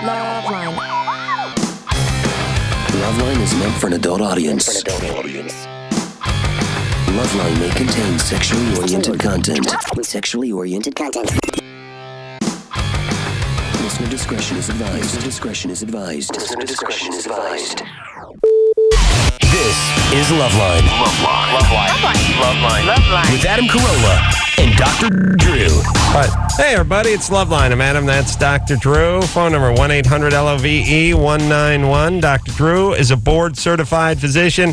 LoveLine. LoveLine is meant for an adult audience. LoveLine may contain sexually oriented content. Listener discretion is advised. This is LoveLine. LoveLine. With Adam Carolla and Dr. Drew. Hey, everybody, it's LoveLine. I'm Adam. That's Dr. Drew. Phone number 1-800-LOVE-191. Dr. Drew is a board-certified physician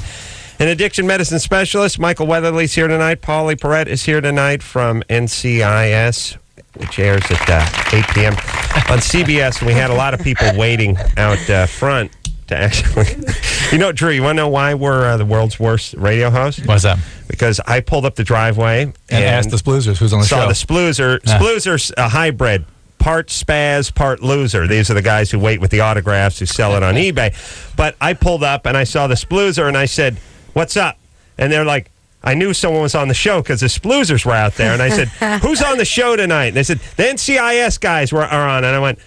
and addiction medicine specialist. Michael Weatherly's here tonight. Pauley Perrette is here tonight from NCIS, which airs at 8 p.m. on CBS. And we had a lot of people waiting out front to actually... You know, Drew, you want to know why we're the world's worst radio host? Why's that? Because I pulled up the driveway and asked the Sploozers who's on the show. Saw the Sploozer. Sploozer's a hybrid. Part spaz, part loser. These are the guys who wait with the autographs, who sell it on eBay. But I pulled up and I saw the Sploozer and I said, "What's up?" And they're like, I knew someone was on the show because the Sploozers were out there. And I said, "Who's on the show tonight?" And they said, "The NCIS guys are on." And I went,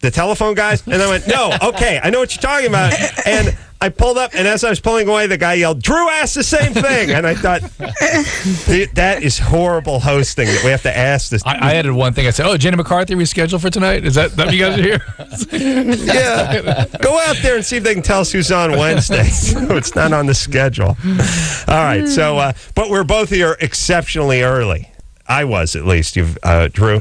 "The telephone guys?" And I went, "No, okay, I know what you're talking about." And I pulled up, and as I was pulling away, the guy yelled, "Drew asked the same thing." And I thought, that is horrible hosting that we have to ask this. I added one thing. I said, "Oh, Jenny McCarthy rescheduled for tonight? Is that what you guys are here?" Yeah. Go out there and see if they can tell us who's on Wednesday. So it's not on the schedule. All right. So, but we're both here exceptionally early. I was, at least. Drew?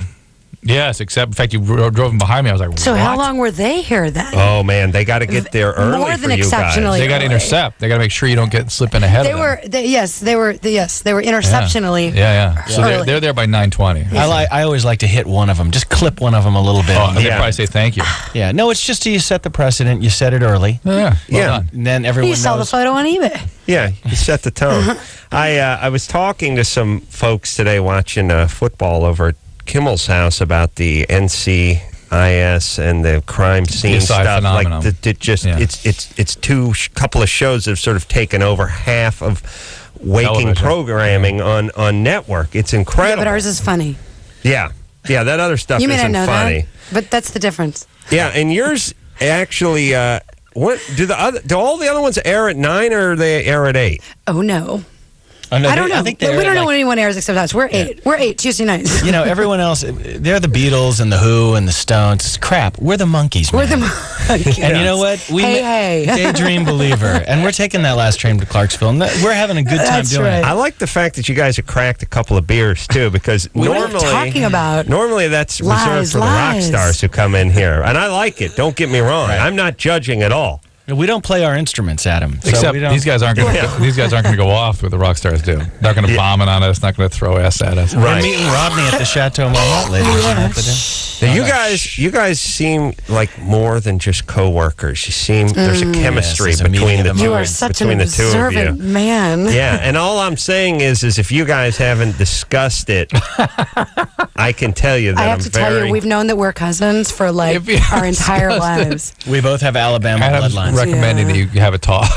Yes, except, in fact, you drove them behind me. I was like, So what? how long were they here then? Oh, man. They got to get there early More than for you guys. exceptionally. They got to intercept. They got to make sure you don't get slipping ahead of them. They were interceptionally. Yeah. So they're there by 9:20. I always like to hit one of them. Just clip one of them a little bit. Oh, they probably say thank you. Yeah. No, it's just you set the precedent. You set it early. Yeah. Well done. And then everyone You saw the knows. photo on eBay. Yeah, you set the tone. I was talking to some folks today watching football over at Kimmel's house about the NCIS and the crime scene stuff. Phenomenon. Like it's couple of shows that have sort of taken over half of waking Television. Programming on network. It's incredible. Yeah, but ours is funny. Yeah, that other stuff You may not isn't know funny. that, but that's the difference. Yeah, and yours actually. What do all the other ones air at 9 or they air at 8? Oh no. Oh, no, I don't know. I think We don't know when anyone airs except us. We're 8. We're 8 Tuesday nights. You know, everyone else, they're the Beatles and the Who and the Stones. It's crap. We're the Monkees, man. We're the And you know what? Hey. Daydream Believer. And we're taking that last train to Clarksville. And we're having a good time That's doing right. it. I like the fact that you guys have cracked a couple of beers too, because What are you normally talking about? Normally that's reserved Lies, for the rock lies. stars who come in here, and I like it. Don't get me wrong. Right. I'm not judging at all. We don't play our instruments, Adam. So Except we don't, these guys aren't going to go off with the rock stars do. Not going to bomb it on us. Not going to throw ass at us. Right. We're meeting Rodney at the Chateau Marmont later. Now, you guys seem like more than just co-workers. You seem there's a chemistry Yes, there's a between meeting the of the two. You are such an between the two of you. observant man. Yeah, and all I'm saying is if you guys haven't discussed it, I can tell you that I have I'm to tell you, we've known that we're cousins for like our entire lives. We both have Alabama Adam's bloodlines. recommending that you have a talk.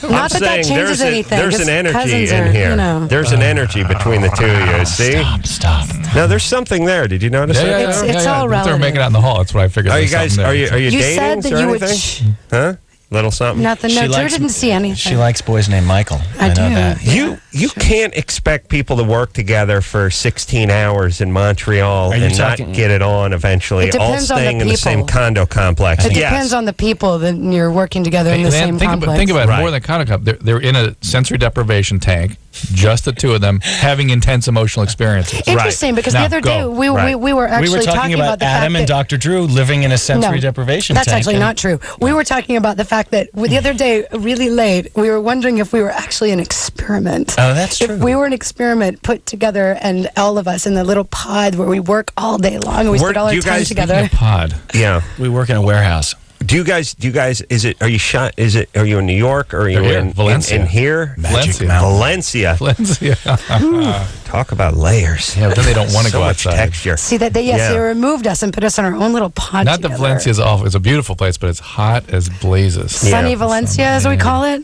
Not that changes anything. There's Just an energy cousins in are, here. you know. There's an energy between the two of you. See? Stop. Now there's something there. Did you notice that? It's all They're relative. making out in the hall. That's what I figured. Are you There's guys? something there. Are you You dating said that or you would. anything? Huh? Little something. Nothing. No, Drew didn't see anything. She likes boys named Michael. I know do. that. You can't expect people to work together for 16 hours in Montreal Are you and talking- not get it on eventually, It all depends on the staying in the same people. condo complex. It Yes. depends on the people that you're working together in the same complex. Think about it. Right. More than Condo Cup. They're in a sensory deprivation tank, just the two of them, having intense emotional experiences. Interesting, because Now, the other day go. we Right. were actually We were talking about the Adam fact and that, Dr. Drew living in a sensory deprivation That's tank. actually and- not true. We were talking about the fact that the other day, really late, we were wondering if we were actually an experiment. Oh, that's true. If we were an experiment put together, and all of us in the little pod where we work all day long, and we Where- spend all our you time guys- together. Pod. Yeah. We work in a warehouse. Do you guys? Are you in New York or are you They're here. in Valencia. in here? Valencia. Valencia. Valencia. Talk about layers. Yeah, but then they don't want to So go much outside. texture. See that they Yeah. they removed us and put us on our own little pod Not together. that Valencia is awful. It's a beautiful place, but it's hot as blazes. Sunny Yeah. Valencia, as we call it.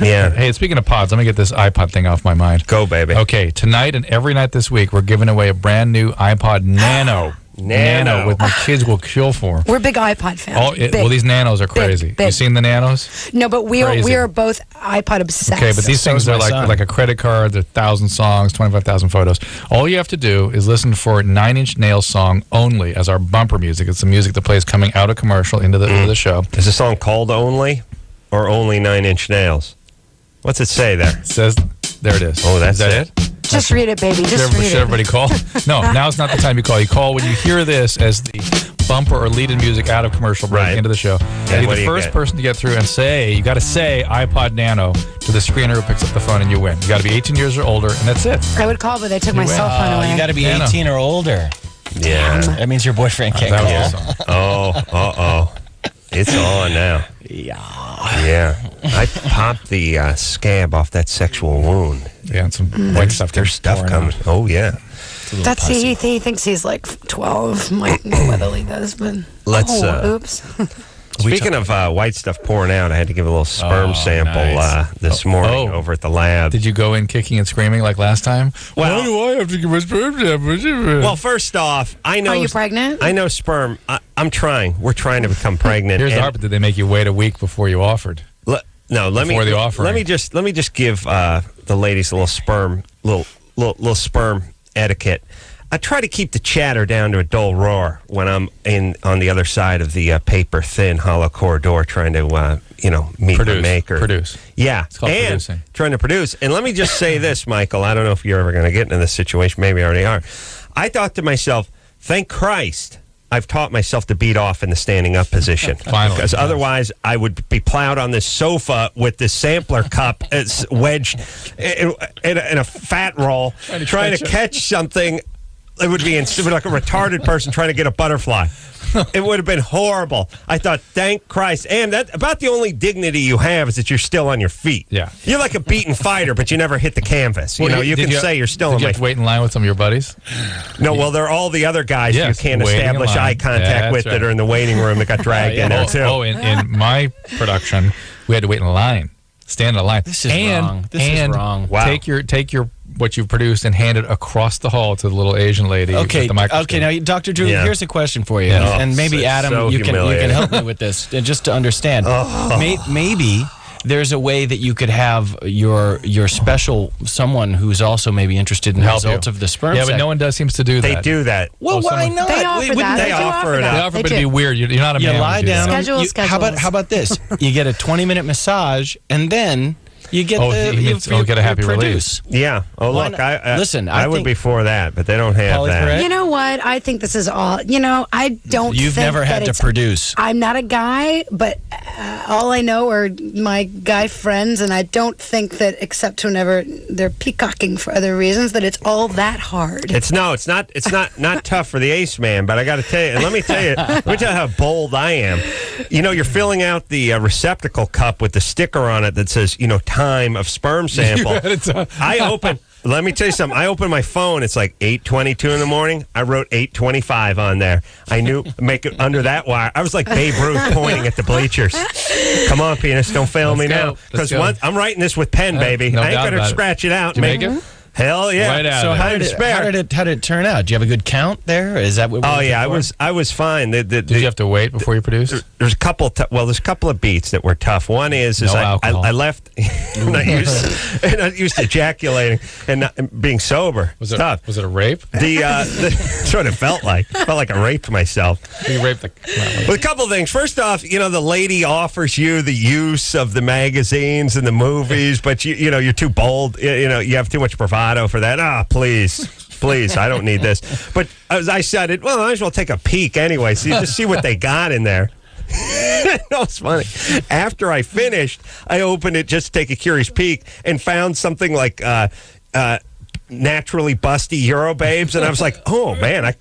Yeah. Hey, speaking of pods, let me get this iPod thing off my mind. Go, baby. Okay, tonight and every night this week, we're giving away a brand new iPod Nano. Nano. what my kids will kill for. We're big iPod fans. Well, these Nanos are crazy. big. You seen the Nanos? No, but we Crazy. are both iPod obsessed. Okay, but these So things is are my son. like a credit card. They're 1,000 songs, 25,000 photos. All you have to do is listen for Nine Inch Nails song only as our bumper music. It's the music that plays coming out of commercial into the show. Is the song called Only or Only 9 Inch Nails? What's it say there? It says, there it is. Oh, that's Is that it? Just read it, baby. Just read Should it. everybody call? No, now's not the time you call. You call when you hear this as the bumper or lead-in music out of commercial break Right. into the show. And And what you're do the you first get? person to get through and say, you got to say iPod Nano to the screener who picks up the phone and you win. You got to be 18 years or older, and that's it. I would call, but they took my win. cell phone away. You got to be Nano. 18 or older. Yeah. That means your boyfriend can't That call. was the song. Oh, uh-oh. It's on now. Yeah. I popped the scab off that sexual wound. Yeah, and some white stuff. There's stuff pouring coming. out. Oh, yeah. That's he thinks he's like 12. Might know whether he does, but Let's, oops. Speaking of white stuff pouring out, I had to give a little sperm Oh, sample nice. this morning Oh. over at the lab. Did you go in kicking and screaming like last time? Well- Why do I have to give my sperm sample? Well, first off, I know. Are you pregnant? I know sperm. I'm trying. We're trying to become pregnant. Here's the and- hard, but did they make you wait a week before you offered? Let Before the offering. let me just give the ladies a little little sperm etiquette. I try to keep the chatter down to a dull roar when I'm on the other side of the paper thin hollow corridor trying to meet the maker. Produce. Yeah, called and producing. trying to produce. And let me just say this, Michael. I don't know if you're ever going to get into this situation. Maybe I already are. I thought to myself, thank Christ I've taught myself to beat off in the standing up position. Finally. Because otherwise I would be plowed on this sofa with this sampler cup it's wedged in a fat roll trying to catch something. It would be like a retarded person trying to get a butterfly. It would have been horrible. I thought, thank Christ. And that about the only dignity you have is that you're still on your feet. Yeah. You're like a beaten fighter, but you never hit the canvas. You can say you're still did on you my have to wait in line with some of your buddies? No, well, they're all the other guys Yes, you can't waiting in establish line. eye contact That's with that right. are in the waiting room that got dragged in there, too. In my production, we had to wait in line, stand in a line. This is wrong. This is wrong. Wow. Take your what you've produced and hand it across the hall to the little Asian lady Okay, with the microscope. okay. Now, Dr. Drew, Yeah. here's a question for you, Yeah. and maybe So Adam, you can humiliating. help me with this, just to understand. Maybe there's a way that you could have your special someone who's also maybe interested in the Help you. results of the sperm. Yeah, but no one seems to do They that. do that. Well, Oh, why someone- not? They offer Wouldn't that. they do offer it that. up. They offer, They but it'd do. be weird. You're not a You man. lie would do that. down. Schedule schedules. How about this? You get a 20-minute massage, and then you get Oh, the he means- get a happy produce. Yeah. Oh, Why look, not? Listen, I I would think- be for that, but they don't have Pauley that. Perrette? You know what? I think this is all. I don't. You've think never that had to it's- produce. I'm not a guy, but all I know are my guy friends, and I don't think that, except whenever they're peacocking for other reasons, that it's all that hard. It's not tough for the ace man, but I got to tell you, and let me tell you how bold I am. You're filling out the receptacle cup with the sticker on it that says, time of sperm sample. Let me tell you something. I open my phone. It's like 8:22 in the morning. I wrote 8:25 on there. I knew make it under that wire. I was like Babe Ruth pointing at the bleachers. Come on, penis, don't fail me Let's go. now. Let's Because go. I'm writing this with pen, baby. No I ain't doubt gonna about it. scratch it out. Did you make it? Hell yeah! Right out So of how it. did it turn out? Do you have a good count there? Is that what? we're Oh yeah, looking for? I was fine. Did you have to wait before you produced? There's a couple. There's a couple of beats that were tough. One is No alcohol. I left. I'm not used to ejaculating and not, being sober. Was It's tough. it a rape? That's what it felt like. Felt like I raped myself. You raped the. Well, a couple of things. First off, the lady offers you the use of the magazines and the movies, but you're too bold. You have too much bravado for that. Please, I don't need this. But as I said, I might as well take a peek anyway. Just see what they got in there. It's funny. After I finished, I opened it just to take a curious peek and found something like naturally busty Euro babes, and I was like, oh man, I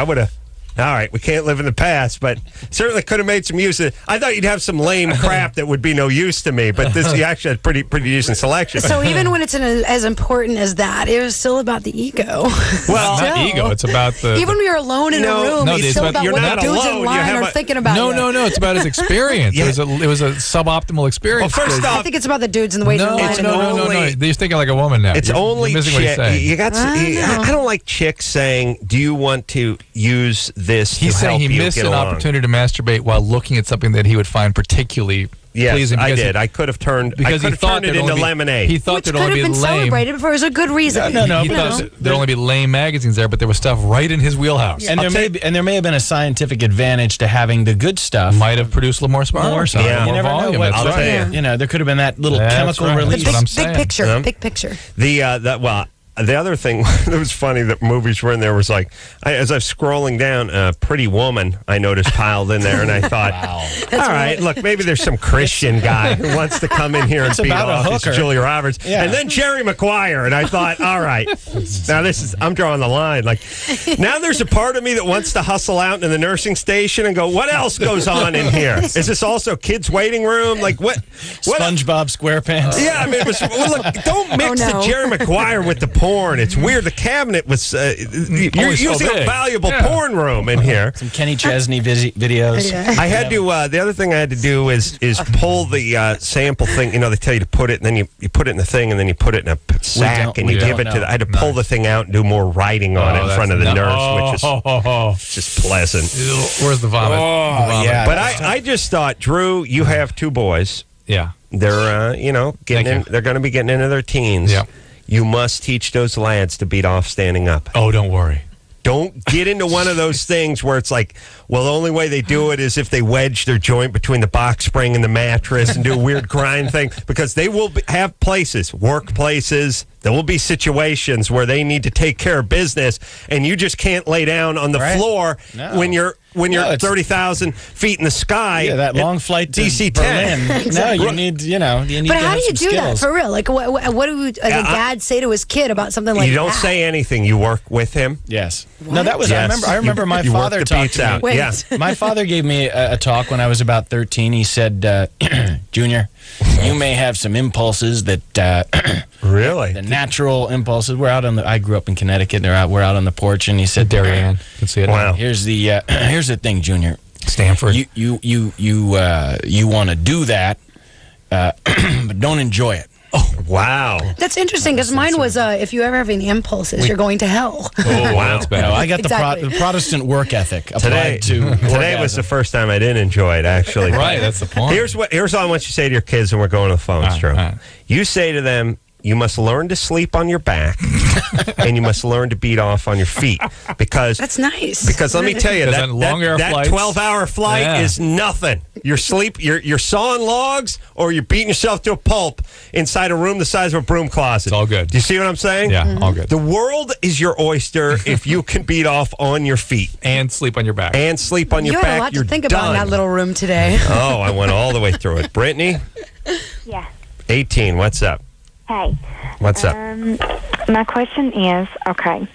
would have all right, we can't live in the past, but certainly could have made some use of it. I thought you'd have some lame crap that would be no use to me, but this you actually had pretty decent selection. So even when it's as important as that, it was still about the ego. Well, Not ego. It's about the. Even when you're alone in a room, no, it's it's still about- about you're what not the dudes alone. in You line have are a- thinking about No, you. no. It's about his experience. Yeah. It was a suboptimal experience. Well, first because- off, I think it's about the dudes and the ways no, in line. only- no. You're thinking like a woman now. it's You're only missing what he's chick. saying. You got. I don't like chicks saying, "Do you want to use this?" He's to saying help he you missed get an along? opportunity to masturbate while looking at something that he would find particularly Yes, pleasing. I because did. I could have turned. because I he could have thought turned it there'd into only be- lemonade. He thought Which there'd could only have be been lame. celebrated for a good reason. No, He but thought there'd only be lame magazines there, but there was stuff right in his wheelhouse. And there may have been a scientific advantage to having the good stuff. Might have produced a little more spark. More, Yeah. you more never volume. know what, That's I'll right. tell you. You know, there could have been that little That's chemical right. release. That's what I'm Big saying. picture. Yeah. Big picture. The other thing that was funny that movies were in there was like, as I was scrolling down, Pretty Woman, I noticed piled in there, and I thought, all right, look, maybe there's some Christian guy who wants to come in here and It's beat about a off his hooker. Julia Roberts. Yeah. And then Jerry Maguire, and I thought, all right, now I'm drawing the line. Like, now there's a part of me that wants to hustle out in the nursing station and go, what else goes on in here? Is this also kids' waiting room? Like, what? SpongeBob SquarePants. Yeah, I mean, it was, well, look, don't mix Oh, no. the Jerry Maguire with the porn. It's weird. The cabinet was, you're Always so using a big. valuable Yeah. porn room in here. Some Kenny Chesney videos. Yeah. I had to, the other thing I had to do is pull the sample thing. You know, they tell you to put it, and then you put it in the thing, and then you put it in a sack, and you give it to the, I had to pull the thing out and do more writing on it in front of the nurse, which is just pleasant. Where's the vomit? The vomit. yeah. But I just thought, Drew, you have two boys. Yeah. They're, getting in, Thank you. they're going to be getting into their teens. Yeah. You must teach those lads to beat off standing up. Oh, don't worry. Don't get into one of those things where it's like, well, the only way they do it is if they wedge their joint between the box spring and the mattress and do a weird grind thing, because they will have places, workplaces, there will be situations where they need to take care of business, and you just can't lay down on the Right. floor No. when you're No, it's- 30,000 feet in the sky. Yeah, that long flight to DC-10. Berlin. No, you need, you need But to how have do you some do that skills. for real? Like, what do a dad say to his kid about something like that? You don't say anything. You work with him. Yes. No, that was. Yes. I remember my You work father the talked beats to out. me. Wait. Yeah. My father gave me a talk when I was about 13. He said, "Junior, you may have some impulses that Really? the natural impulses. We're out on the. I grew up in Connecticut. We're out on the porch, and he said, Darien. Can see it. Wow. Here's the thing, Junior. Stanford. You want to do that, but don't enjoy it. Wow. That's interesting because mine was if you ever have any impulses, you're going to hell. Oh, wow. That's bad. No, I got Exactly. the Protestant work ethic Today, applied to today was the first time I didn't enjoy it, actually. Right, that's the point. Here's what I want you to say to your kids, and we're going to the phones, Drew. All right. You say to them, you must learn to sleep on your back, and you must learn to beat off on your feet, because That's nice. Because let me tell you, Because that on long air that flights- 12-hour flight Yeah. is nothing. You're sawing logs, or you're beating yourself to a pulp inside a room the size of a broom closet. It's all good. Do you see what I'm saying? Yeah, all good. The world is your oyster if you can beat off on your feet And sleep on your back. and sleep on your you back. had a lot you're to think about in done. that little room today. Oh, I went all the way through it. Brittany, Yeah. 18. What's up? Hey. What's up? My question is, okay,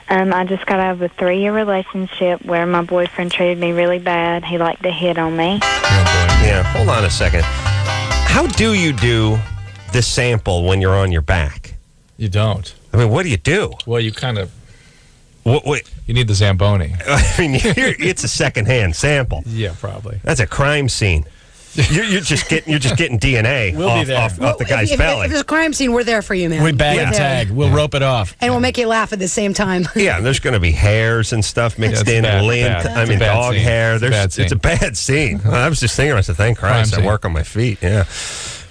I just got out of a 3-year relationship where my boyfriend treated me really bad. He liked to hit on me. Yeah, hold on a second. How do you do the sample when you're on your back? You don't. I mean, what do you do? Well, you kind of. What, You need the Zamboni. I mean, it's a secondhand sample. Yeah, probably. That's a crime scene. You're just getting DNA We'll be there. off the guy's if belly. there's a crime scene, we're there for you, man. We bag We're and there. tag. We'll rope it off. And we'll make you laugh at the same time. Yeah, and there's going to be hairs and stuff mixed it's in, bad, lint. bad. I It's mean, a bad dog scene. hair. It's a bad It's a bad scene. I was just thinking, I said, thank Christ, Crime I scene. work on my feet. Yeah.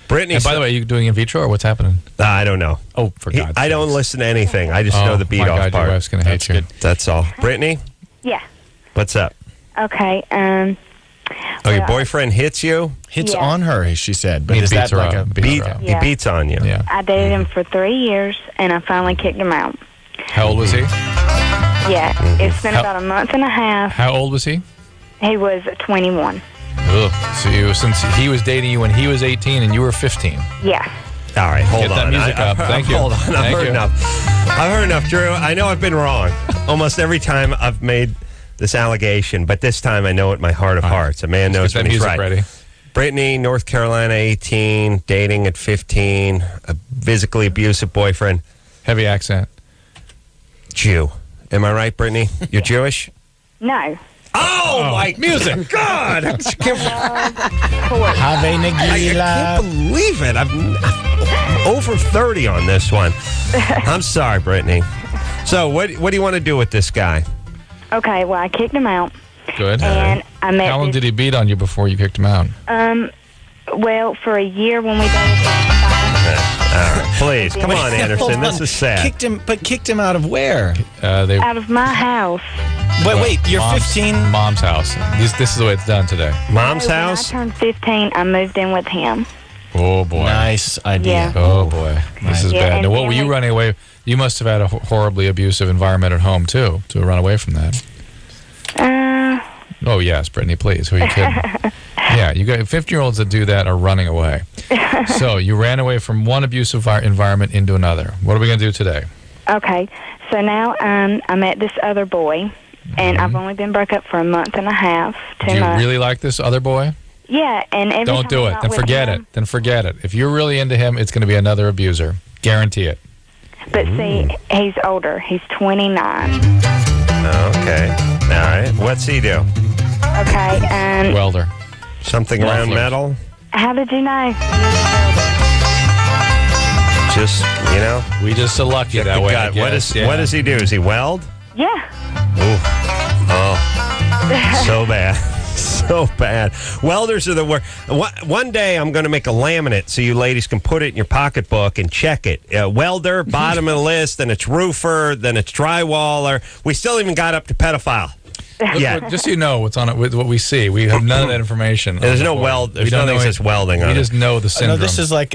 Brittany, And by the way, are you doing in vitro or what's happening? I don't know. Oh, for God's I don't sakes. listen to anything. I just know the beat my off God, part. your wife's going to hate you. That's all. Brittany, Yeah. what's up? Okay. Oh, your boyfriend hits you? Hits Yeah. on her, she said. But He is beats that her like up. a Beats her up. He Yeah. beats on you. Yeah. I dated him for 3 years, and I finally kicked him out. How old was he? Yeah. It's been How- about a month and a half. How old was he? He was 21. Ugh. So since he was dating you when he was 18 and you were 15. Yeah. All right, hold Get that on. music up. Thank you. Hold on. I've Thank heard you. enough. I've heard enough, Drew. I know I've been wrong. Almost every time I've made this allegation, but this time I know it in my heart of hearts. A man knows Get when that he's music right. ready. Brittany, North Carolina, 18, dating at 15, a physically abusive boyfriend, Heavy accent. Jew. Am I right, Brittany? You're Jewish? No. Oh, my music. God! I can't Have a Nagila. believe it. I'm over 30 on this one. I'm sorry, Brittany. So, what do you want to do with this guy? Okay, well, I kicked him out. Good. And I met How long this, did he beat on you before you kicked him out? well, for a year when we dated. All right, please, come on, Anderson. This is sad. Kicked him out of where? They Out of my house. Wait, you're 15? Mom's house. This is the way it's done today. Mom's When house? I turned 15, I moved in with him. Oh, boy. Nice idea. Yeah. Oh, boy. This is Yeah, bad. and Now, what were you then- running away? You must have had a horribly abusive environment at home, too, to run away from that. Oh, yes, Brittany, please. Who are you kidding? Yeah, you got 15-year-olds that do that are running away. So you ran away from one abusive environment into another. What are we going to do today? Okay, so now I met this other boy, and I've only been broke up for a month and a half, 2 Do you months. really like this other boy? Yeah, and every Don't time do I'm it. not Then with forget him- it. Then forget it. If you're really into him, it's going to be another abuser. Guarantee it. But see, he's older. He's 29. Okay. All right. What's he do? Okay, Welder. Something around Mufflers. metal? how did you know? Just, you know? We just select you that way. I God, what guess. what does he do? Does he weld? Yeah. Ooh. Oh. So bad. So bad. Welders are the worst. One day I'm going to make a laminate so you ladies can put it in your pocketbook and check it. Welder, bottom of the list, then it's roofer, then it's drywaller. We still even got up to pedophile. Yeah. Just so you know what's on it, with what we see. We have none of that information. There's on no the board. weld. We There's don't nothing know that says welding on We it. just know the syndrome. No,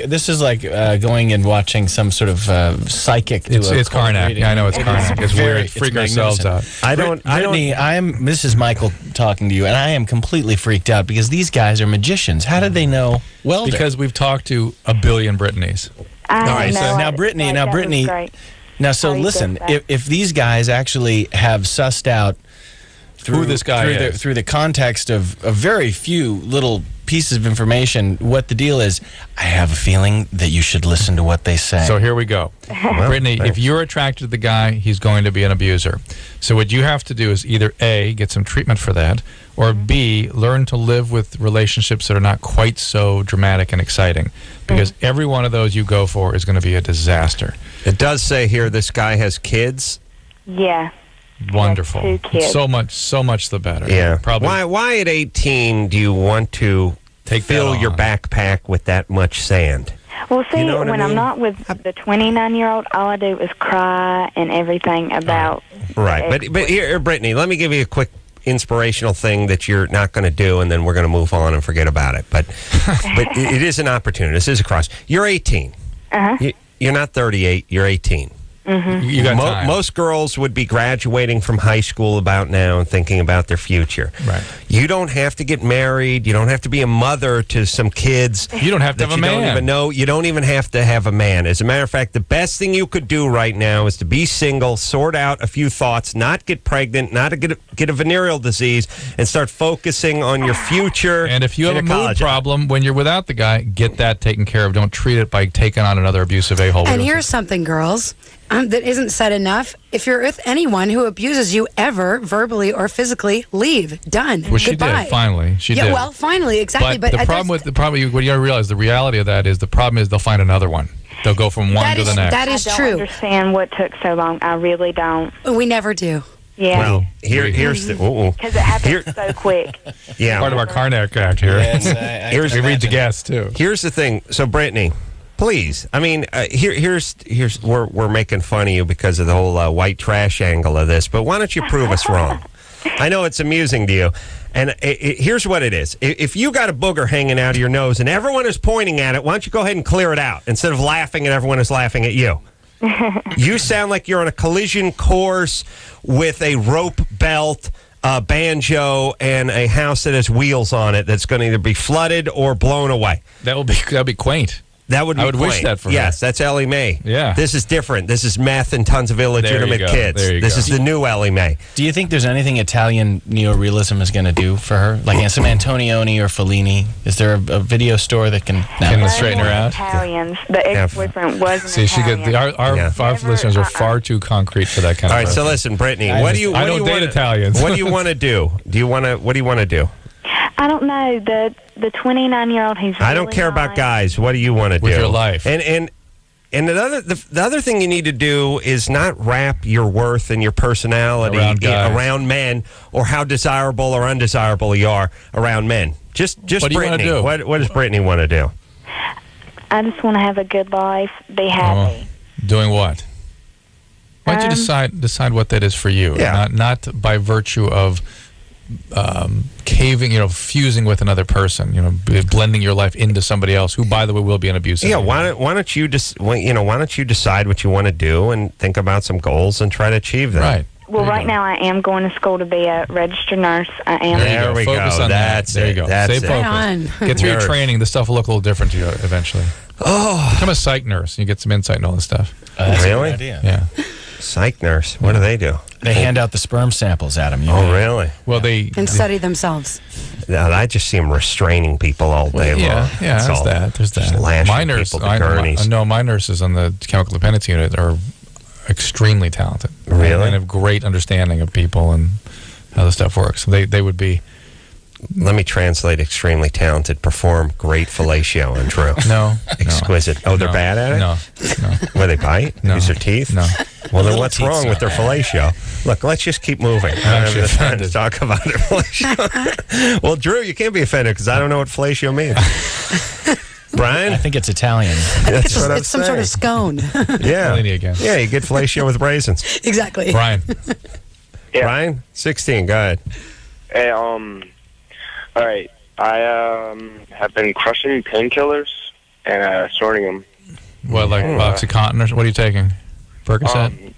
this is like going and watching some sort of psychic. do It's a cold Karnak. reading. Yeah, I know it's Karnak. It's very- weird. it's Freak ourselves out. magnificent. Brittany, this is Michael talking to you, and I am completely freaked out because these guys are magicians. How did they know welder? Because we've talked to a billion Brittany's. I All right, know, so now I- Brittany, that was Brittany, great. now so Oh, he listen, does that. if these guys actually have sussed out Who this guy is. through the context of very few little pieces of information, what the deal is, I have a feeling that you should listen to what they say. So here we go. Brittany, if you're attracted to the guy, he's going to be an abuser. So what you have to do is either A, get some treatment for that, or B, learn to live with relationships that are not quite so dramatic and exciting. Because every one of those you go for is going to be a disaster. It does say here this guy has kids. Yeah. Wonderful. 2 kids. So much the better. Yeah. Probably. Why at 18 do you want to Take that fill your on. backpack with that much sand? Well, see, You know what I when mean? I'm not with the 29-year-old, all I do is cry and everything about. Right. But here, Brittany, let me give you a quick inspirational thing that you're not going to do, and then we're going to move on and forget about it. But it is an opportunity. This is a cross. You're 18. You're not 38. You're 18. You got time. Most girls would be graduating from high school about now and thinking about their future. Right. You don't have to get married. You don't have to be a mother to some kids. You don't have to that have a you don't man. even know. You don't even have to have a man. As a matter of fact, the best thing you could do right now is to be single, sort out a few thoughts, not get pregnant, not get a venereal disease, and start focusing on your future. And if you have in a mood college. problem when you're without the guy, get that taken care of. Don't treat it by taking on another abusive a-hole. And here's something, girls, that isn't said enough. If you're with anyone who abuses you ever, verbally or physically, leave. Done. Well, she Goodbye. did, finally. She yeah, did. Uh, well, finally, exactly. But the problem what you got to realize, the reality of that is the problem is they'll find another one. They'll go from one That to is- the next. that is I don't true. understand what took so long. I really don't. We never do. Yeah. Well, here's the. Because it happens so quick. Yeah. Part of our Karnak Act here. Yes, I Here's- can we read the imagine. guests, too. Here's the thing. So, Brittany, please. I mean, here's we're making fun of you because of the whole white trash angle of this. But why don't you prove us wrong? I know it's amusing to you. And here's what it is. If you got a booger hanging out of your nose and everyone is pointing at it, why don't you go ahead and clear it out instead of laughing and everyone is laughing at you? You sound like you're on a collision course with a rope belt, a banjo, and a house that has wheels on it that's going to either be flooded or blown away. That'll be quaint. That would be I would wish plain. that for her. Yes, that's Ellie Mae. Yeah. This is different. This is meth and tons of illegitimate go. kids. There you This go. is the new Ellie Mae. Do you think there's anything Italian neorealism is going to do for her? Like some Antonioni or Fellini? Is there a video store that can... Can straighten her More out? Italians. The ex-boyfriend was an See, she Italian. could. Our Never- listeners are far too concrete for that kind All of. right, so person. listen, Brittany, I what do you don't date wanna- Italians. What do you want to do? What do you want to do? I don't know. The 29-year-old, he's really I don't care about nice. guys. What do you want to do With your life. And the other thing you need to do is not wrap your worth and your personality Around guys. around men, or how desirable or undesirable you are around men. Just What do you wanna Brittany. do? What does Brittany want to do? I just want to have a good life, be happy. Doing what? Why don't you decide what that is for you? Yeah. Not by virtue of caving, fusing with another person, blending your life into somebody else who, by the way, will be an abuser. Yeah, why don't you decide what you want to do and think about some goals and try to achieve them? Right. Well, There you right go. now I am going to school to be a registered nurse. I am. There we Focus go. on That's that. There it. you go. That's Stay it. focused. Right on. Get through your Nerd. training. This stuff will look a little different to you eventually. Oh. Become a psych nurse. You get some insight and all this stuff. That's Really? a good idea. Yeah. Psych nurse. What do they do? They hand out the sperm samples, Adam. You Oh, know. really? Well, they. And study themselves. No, I just see them restraining people all day long. Yeah, That's there's all. that. There's Just that. lashing My nurse, people to gurneys. my nurses on the chemical dependency unit are extremely talented. Really? And have great understanding of people and how the stuff works. They would be. Let me translate extremely talented, perform great fellatio on Drew. No. Exquisite. Oh, they're No. bad at it? No. Where they bite? No. Use their teeth? No. Well, then Little what's teeth's wrong with not their fellatio? Look, let's just keep moving. I don't actually have time to offended. talk about their fellatio. Well, Drew, you can't be offended because I don't know what fellatio means. Brian? I think it's Italian. That's what I'm It's some sort of saying. scone. Yeah. Fellini again. Yeah, you get fellatio with raisins. Exactly. Brian. Yeah. Brian? 16, go ahead. Hey, all right. I have been crushing painkillers and snorting them. What, like OxyContin or what are you taking? Percocet?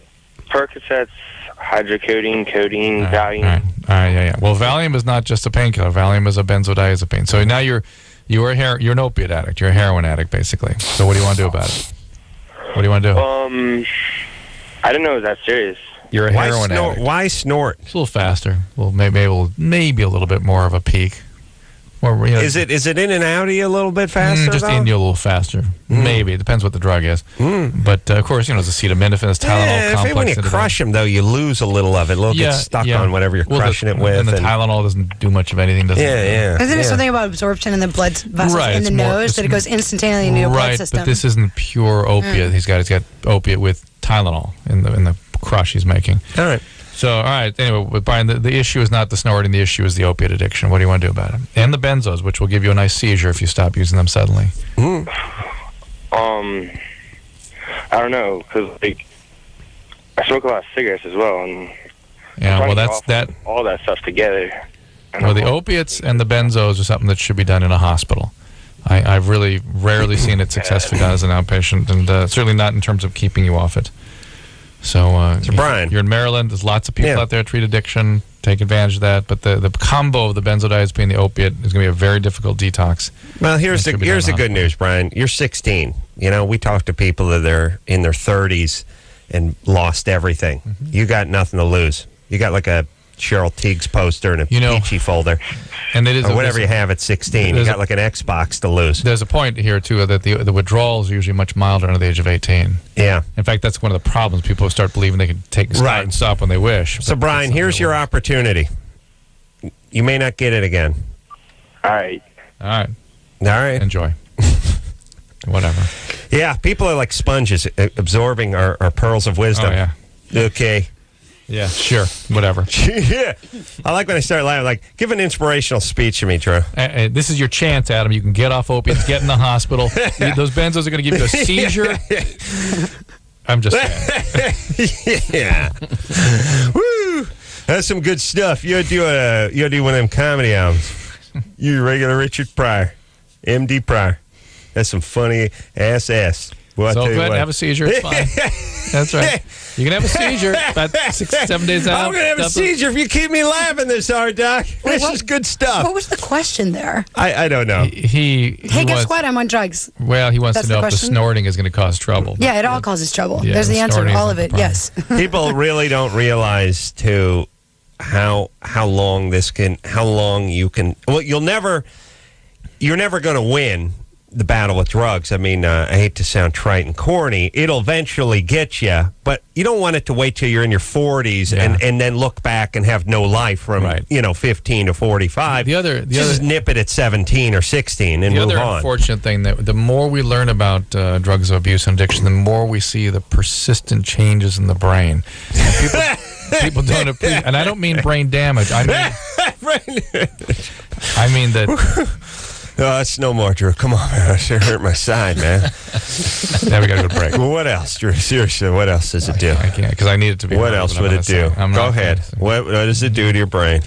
Percocets, hydrocodone, codeine, Valium. All right, yeah. Well, Valium is not just a painkiller. Valium is a benzodiazepine. So now you're an opiate addict. You're a heroin addict, basically. So what do you want to do about it? What do you want to do? I didn't know it was that serious. You're a heroin addict. Why snort? It's a little faster. Well, maybe a little bit more of a peak. Or, Is it in and out of you a little bit faster? just though? in you a little faster. Maybe. It depends what the drug is. But, of course, there's acetaminophen, there's Tylenol Yeah, complex. when you into that. crush them, though, you lose a little of it. A little gets stuck on whatever you're crushing it with. And the Tylenol doesn't do much of anything, does it? Yeah. Isn't it something about absorption in the blood vessels Right, in the it's more- nose it's that it goes instantaneously into your blood Right, system? but this isn't pure opiate. He's got opiate with Tylenol in the crush he's making. All right. So, all right. Anyway, with Brian, the issue is not the snorting. The issue is the opiate addiction. What do you want to do about it? And the benzos, which will give you a nice seizure if you stop using them suddenly. I don't know, because I smoke a lot of cigarettes as well, and Yeah. trying Well, to that's get that. off all that stuff together. And Well, the I'm like, opiates and the benzos are something that should be done in a hospital. I've really rarely seen it successfully done as an outpatient, and certainly not in terms of keeping you off it. So, Brian. you're in Maryland. There's lots of people out there that treat addiction. Take advantage of that. But the combo of the benzodiazepine and the opiate is going to be a very difficult detox. Well, here's the That should be done in good hospital. news, Brian. You're 16. We talk to people that are in their 30s and lost everything. Mm-hmm. You got nothing to lose. You got like a Cheryl Teagues poster and a Peachy folder, and it is or whatever you have at 16. You there's got like an Xbox to lose. There's a point here, too, that the withdrawals are usually much milder under the age of 18. Yeah. In fact, that's one of the problems. People start believing they can start and stop when they wish. So, Brian, here's your opportunity. You may not get it again. all right. All right. All right. Enjoy. Whatever. Yeah, people are like sponges absorbing our pearls of wisdom. Oh, yeah. Okay. Yeah, sure. Whatever. Yeah. I like when I start laughing. Like, give an inspirational speech to me, Drew. This is your chance, Adam. You can get off opiates, get in the hospital. Those benzos are going to give you a seizure. I'm just saying. Yeah. Woo. That's some good stuff. You do one of them comedy albums. You regular Richard Pryor, MD Pryor. That's some funny ass. Well, So go ahead and have a seizure. It's fine. That's right. You can have a seizure about 6-7 days out. I'm going to have a seizure if you keep me laughing this hard, Doc. This is good stuff. What was the question there? I don't know. He Hey, guess wants, what? I'm on drugs. Well, he wants That's to know the if the question? snorting is going to cause trouble. Yeah, it all causes trouble. Yeah, There's the answer. snorting All is of the it. problem. Yes. People really don't realize too how long you can. Well, you're never going to win the battle with drugs. I mean, I hate to sound trite and corny. It'll eventually get you, but you don't want it to wait till you're in your 40s and then look back and have no life from 15 to 45. Just nip it at 17 or 16 and move The other on. unfortunate thing that the more we learn about drugs abuse and addiction, the more we see the persistent changes in the brain. And people don't appreciate, and I don't mean brain damage. I mean that. Oh, it's no more, Drew. Come on, man. I should hurt my side, man. Now we got to go to break. Well, what else, Drew? Seriously, what else does it do? I can't because I need it to be. What heard, else but would I'm it not do? saying- Go ahead. What does it do to your brain?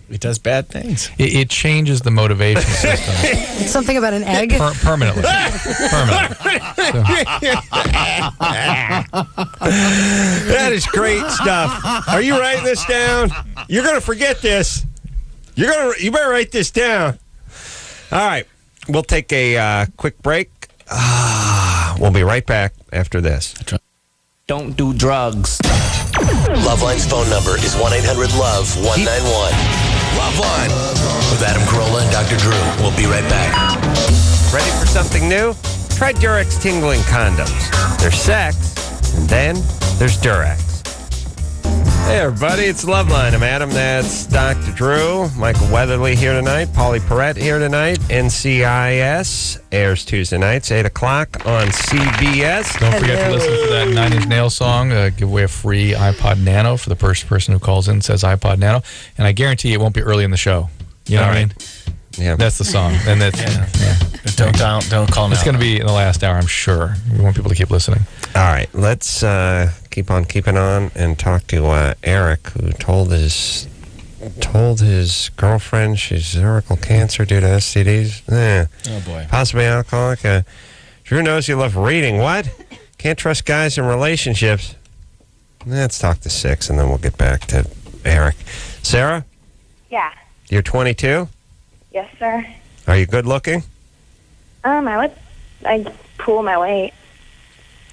It does bad things. It changes the motivation system Something about an egg. permanently. That is great stuff. Are you writing this down? You're going to forget this. You better write this down. All right. We'll take a quick break. We'll be right back after this. Don't do drugs. LoveLine's phone number is 1-800-LOVE-191. LoveLine with Adam Carolla and Dr. Drew. We'll be right back. Ready for something new? Try Durex Tingling Condoms. There's sex, and then there's Durex. Hey, everybody, it's LoveLine. I'm Adam. That's Dr. Drew. Michael Weatherly here tonight. Pauley Perrette here tonight. NCIS airs Tuesday nights, 8 o'clock on CBS. Don't forget to listen to that 9 Inch Nails song. Give away a free iPod Nano for the first person who calls in and says iPod Nano. And I guarantee it won't be early in the show. You know what I mean? Yeah. That's the song. And that's Don't call now. it's going to be in the last hour, I'm sure. We want people to keep listening. All right, let's keep on keeping on and talk to Eric, who told his girlfriend she's cervical cancer due to STDs. Oh, boy. Possibly alcoholic. Drew knows you love reading. What? Can't trust guys in relationships. Let's talk to 6, and then we'll get back to Eric. Sarah, Yeah. you're 22. Yes, sir. Are you good looking? I pull my weight.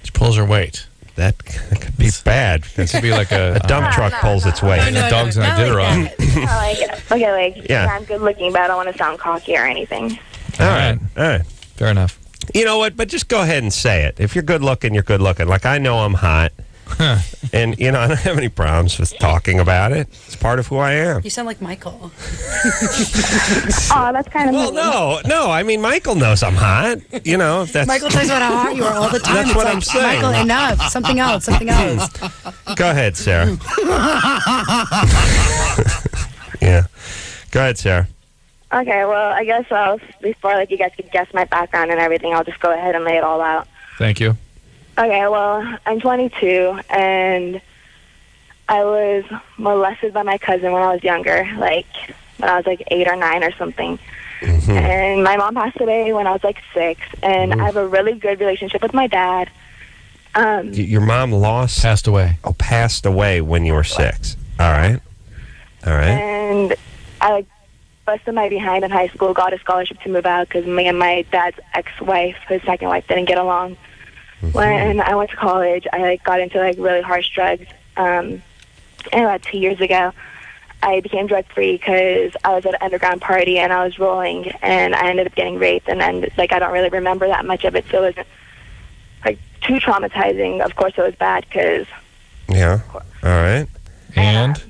She pulls her weight. That could be bad. This would be like a Dump truck pulls its weight. the dogs and I did her on. Yeah. I'm good looking, but I don't want to sound cocky or anything. All right. Fair enough. You know what? But just go ahead and say it. If you're good looking, you're good looking. Like, I know I'm hot. And, I don't have any problems with talking about it. It's part of who I am. You sound like Michael. Oh, that's kind of Well, no. I mean, Michael knows I'm hot. If that's... Michael talks about how hot you are all the time. That's It's what like, I'm saying. Michael, enough. Something else. Go ahead, Sarah. Yeah. Go ahead, Sarah. Okay, well, I guess before you guys could guess my background and everything, I'll just go ahead and lay it all out. Thank you. Okay, well, I'm 22, and I was molested by my cousin when I was younger, when I was 8 or 9 or something. Mm-hmm. And my mom passed away when I was 6, and I have a really good relationship with my dad. Your mom Passed away. Oh, passed away when you were 6. All right. And I busted my behind in high school, got a scholarship to move out because me and my dad's ex-wife, his second wife, didn't get along. Mm-hmm. When I went to college, I got into really harsh drugs. And about 2 years ago, I became drug-free because I was at an underground party and I was rolling, and I ended up getting raped. And then, I don't really remember that much of it, so it wasn't too traumatizing. Of course, it was bad because. Yeah. All right. And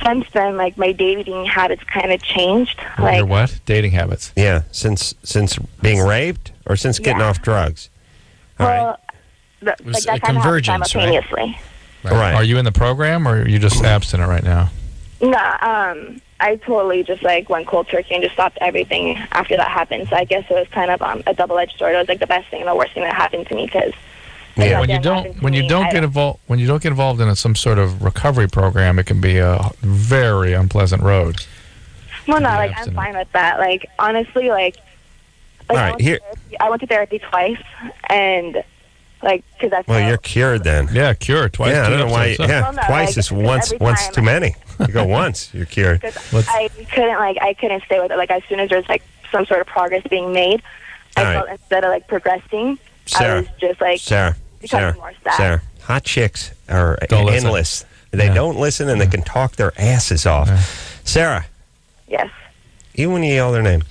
since then, my dating habits kind of changed. Your what? Dating habits. Yeah. Since being raped or since getting off drugs? All right. That was kind a of happened convergence, right? simultaneously. Right. Are you in the program or are you just abstinent right now? No, I totally just went cold turkey and just stopped everything after that happened. So I guess it was kind of a double-edged sword. It was the best thing and the worst thing that happened to me because. Yeah. When you don't get involved in some sort of recovery program, it can be a very unpleasant road. Well, no, I'm fine with that. Honestly, All right, here. I went to therapy twice, and because I felt... Well, you're cured then. Yeah, cured twice. Yeah, I don't know why. episodes, Yeah, Well, no, twice is once too many. You go once, you're cured. Because I couldn't stay with it. Like, as soon as there's some sort of progress being made, I felt instead of Sarah, progressing, I was just becoming more sad. Sarah, hot chicks are Don't endless. They don't listen, and they can talk their asses off. Sarah, Yes. even when you yell their name,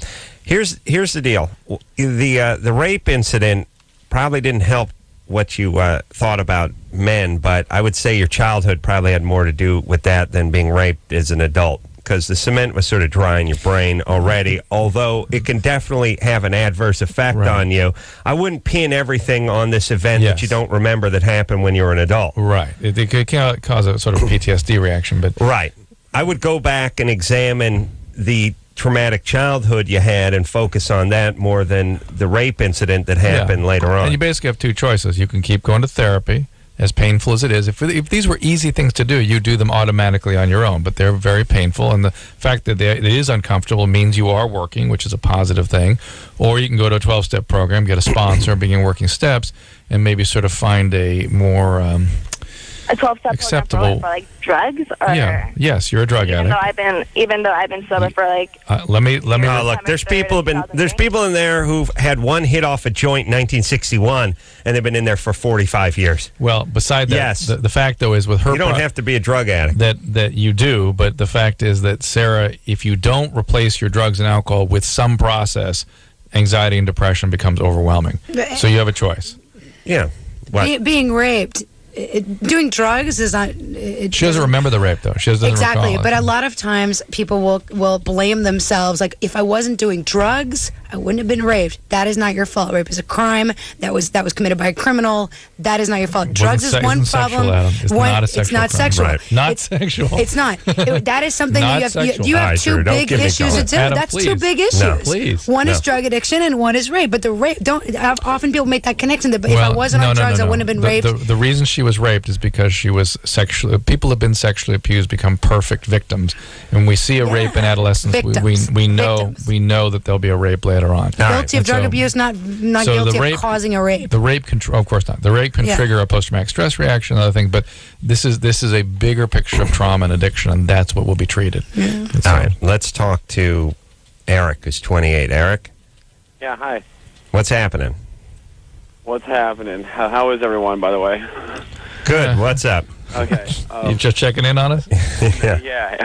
here's the deal: the rape incident probably didn't help what you thought about men, but I would say your childhood probably had more to do with that than being raped as an adult, because the cement was sort of dry in your brain already, although it can definitely have an adverse effect on you. I wouldn't pin everything on this event that you don't remember that happened when you were an adult. Right. It could cause a sort of PTSD reaction, but... Right. I would go back and examine the traumatic childhood you had and focus on that more than the rape incident that happened later on. And you basically have two choices. You can keep going to therapy, as painful as it is. If these were easy things to do, you do them automatically on your own, but they're very painful, and the fact that it is uncomfortable means you are working, which is a positive thing. Or you can go to a 12-step program, get a sponsor, begin working steps, and maybe sort of find a more... a 12-step acceptable program for drugs, or yes, you're a drug addict. Even though I've been sober for let me. Oh, look, there's people in there who've had one hit off a joint in 1961, and they've been in there for 45 years. Well, beside that, yes. the fact though is with her, you don't have to be a drug addict. That you do, but the fact is that Sarah, if you don't replace your drugs and alcohol with some process, anxiety and depression becomes overwhelming. So you have a choice. Yeah. What? Being raped. Doing drugs is not... She doesn't remember the rape, though. She doesn't exactly, recall it. But a lot of times people will blame themselves. Like, if I wasn't doing drugs, I wouldn't have been raped. That is not your fault. Rape is a crime. That was committed by a criminal. That is not your fault. Drugs is one problem. It's not a sexual It's not crime. sexual. Right. Not sexual. It's not. That is something Not that sexual. you have Drew, two don't big give me issues to going. do. Adam, That's please. two big issues. No, please. One is No. drug addiction and one is rape. But the rape, often people make that connection that if I wasn't on drugs, I wouldn't have been raped. The reason she was raped is because she was people have been sexually abused become perfect victims, and we see a rape in adolescence. We know that there'll be a rape later on. Guilty of drug abuse, not guilty of causing a rape. The rape can, of course not. The rape can trigger a post-traumatic stress reaction, and other thing. But this is a bigger picture of trauma and addiction, and that's what will be treated. Yeah. All right, let's talk to Eric, who's 28. Eric, Yeah, hi. what's happening? What's happening? How is everyone, by the way? Good. What's up? Okay. You just checking in on us? Yeah.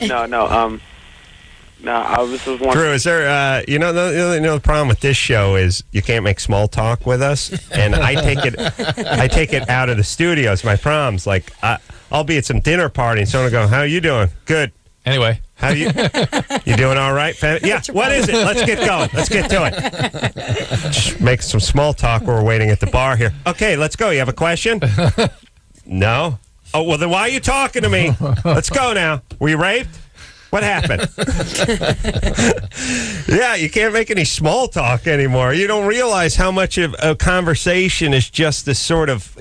No, I was just wondering. Drew, is there, the problem with this show is you can't make small talk with us, and I take it out of the studio. It's my problems. Like, I'll be at some dinner party, and someone will go, how are you doing? Good. Anyway. How you doing all right? Yeah, what is it? Let's get going. Let's get to it. Just make some small talk while we're waiting at the bar here. Okay, let's go. You have a question? No? Oh, well, then why are you talking to me? Let's go now. Were you raped? What happened? Yeah, you can't make any small talk anymore. You don't realize how much of a conversation is just this sort of,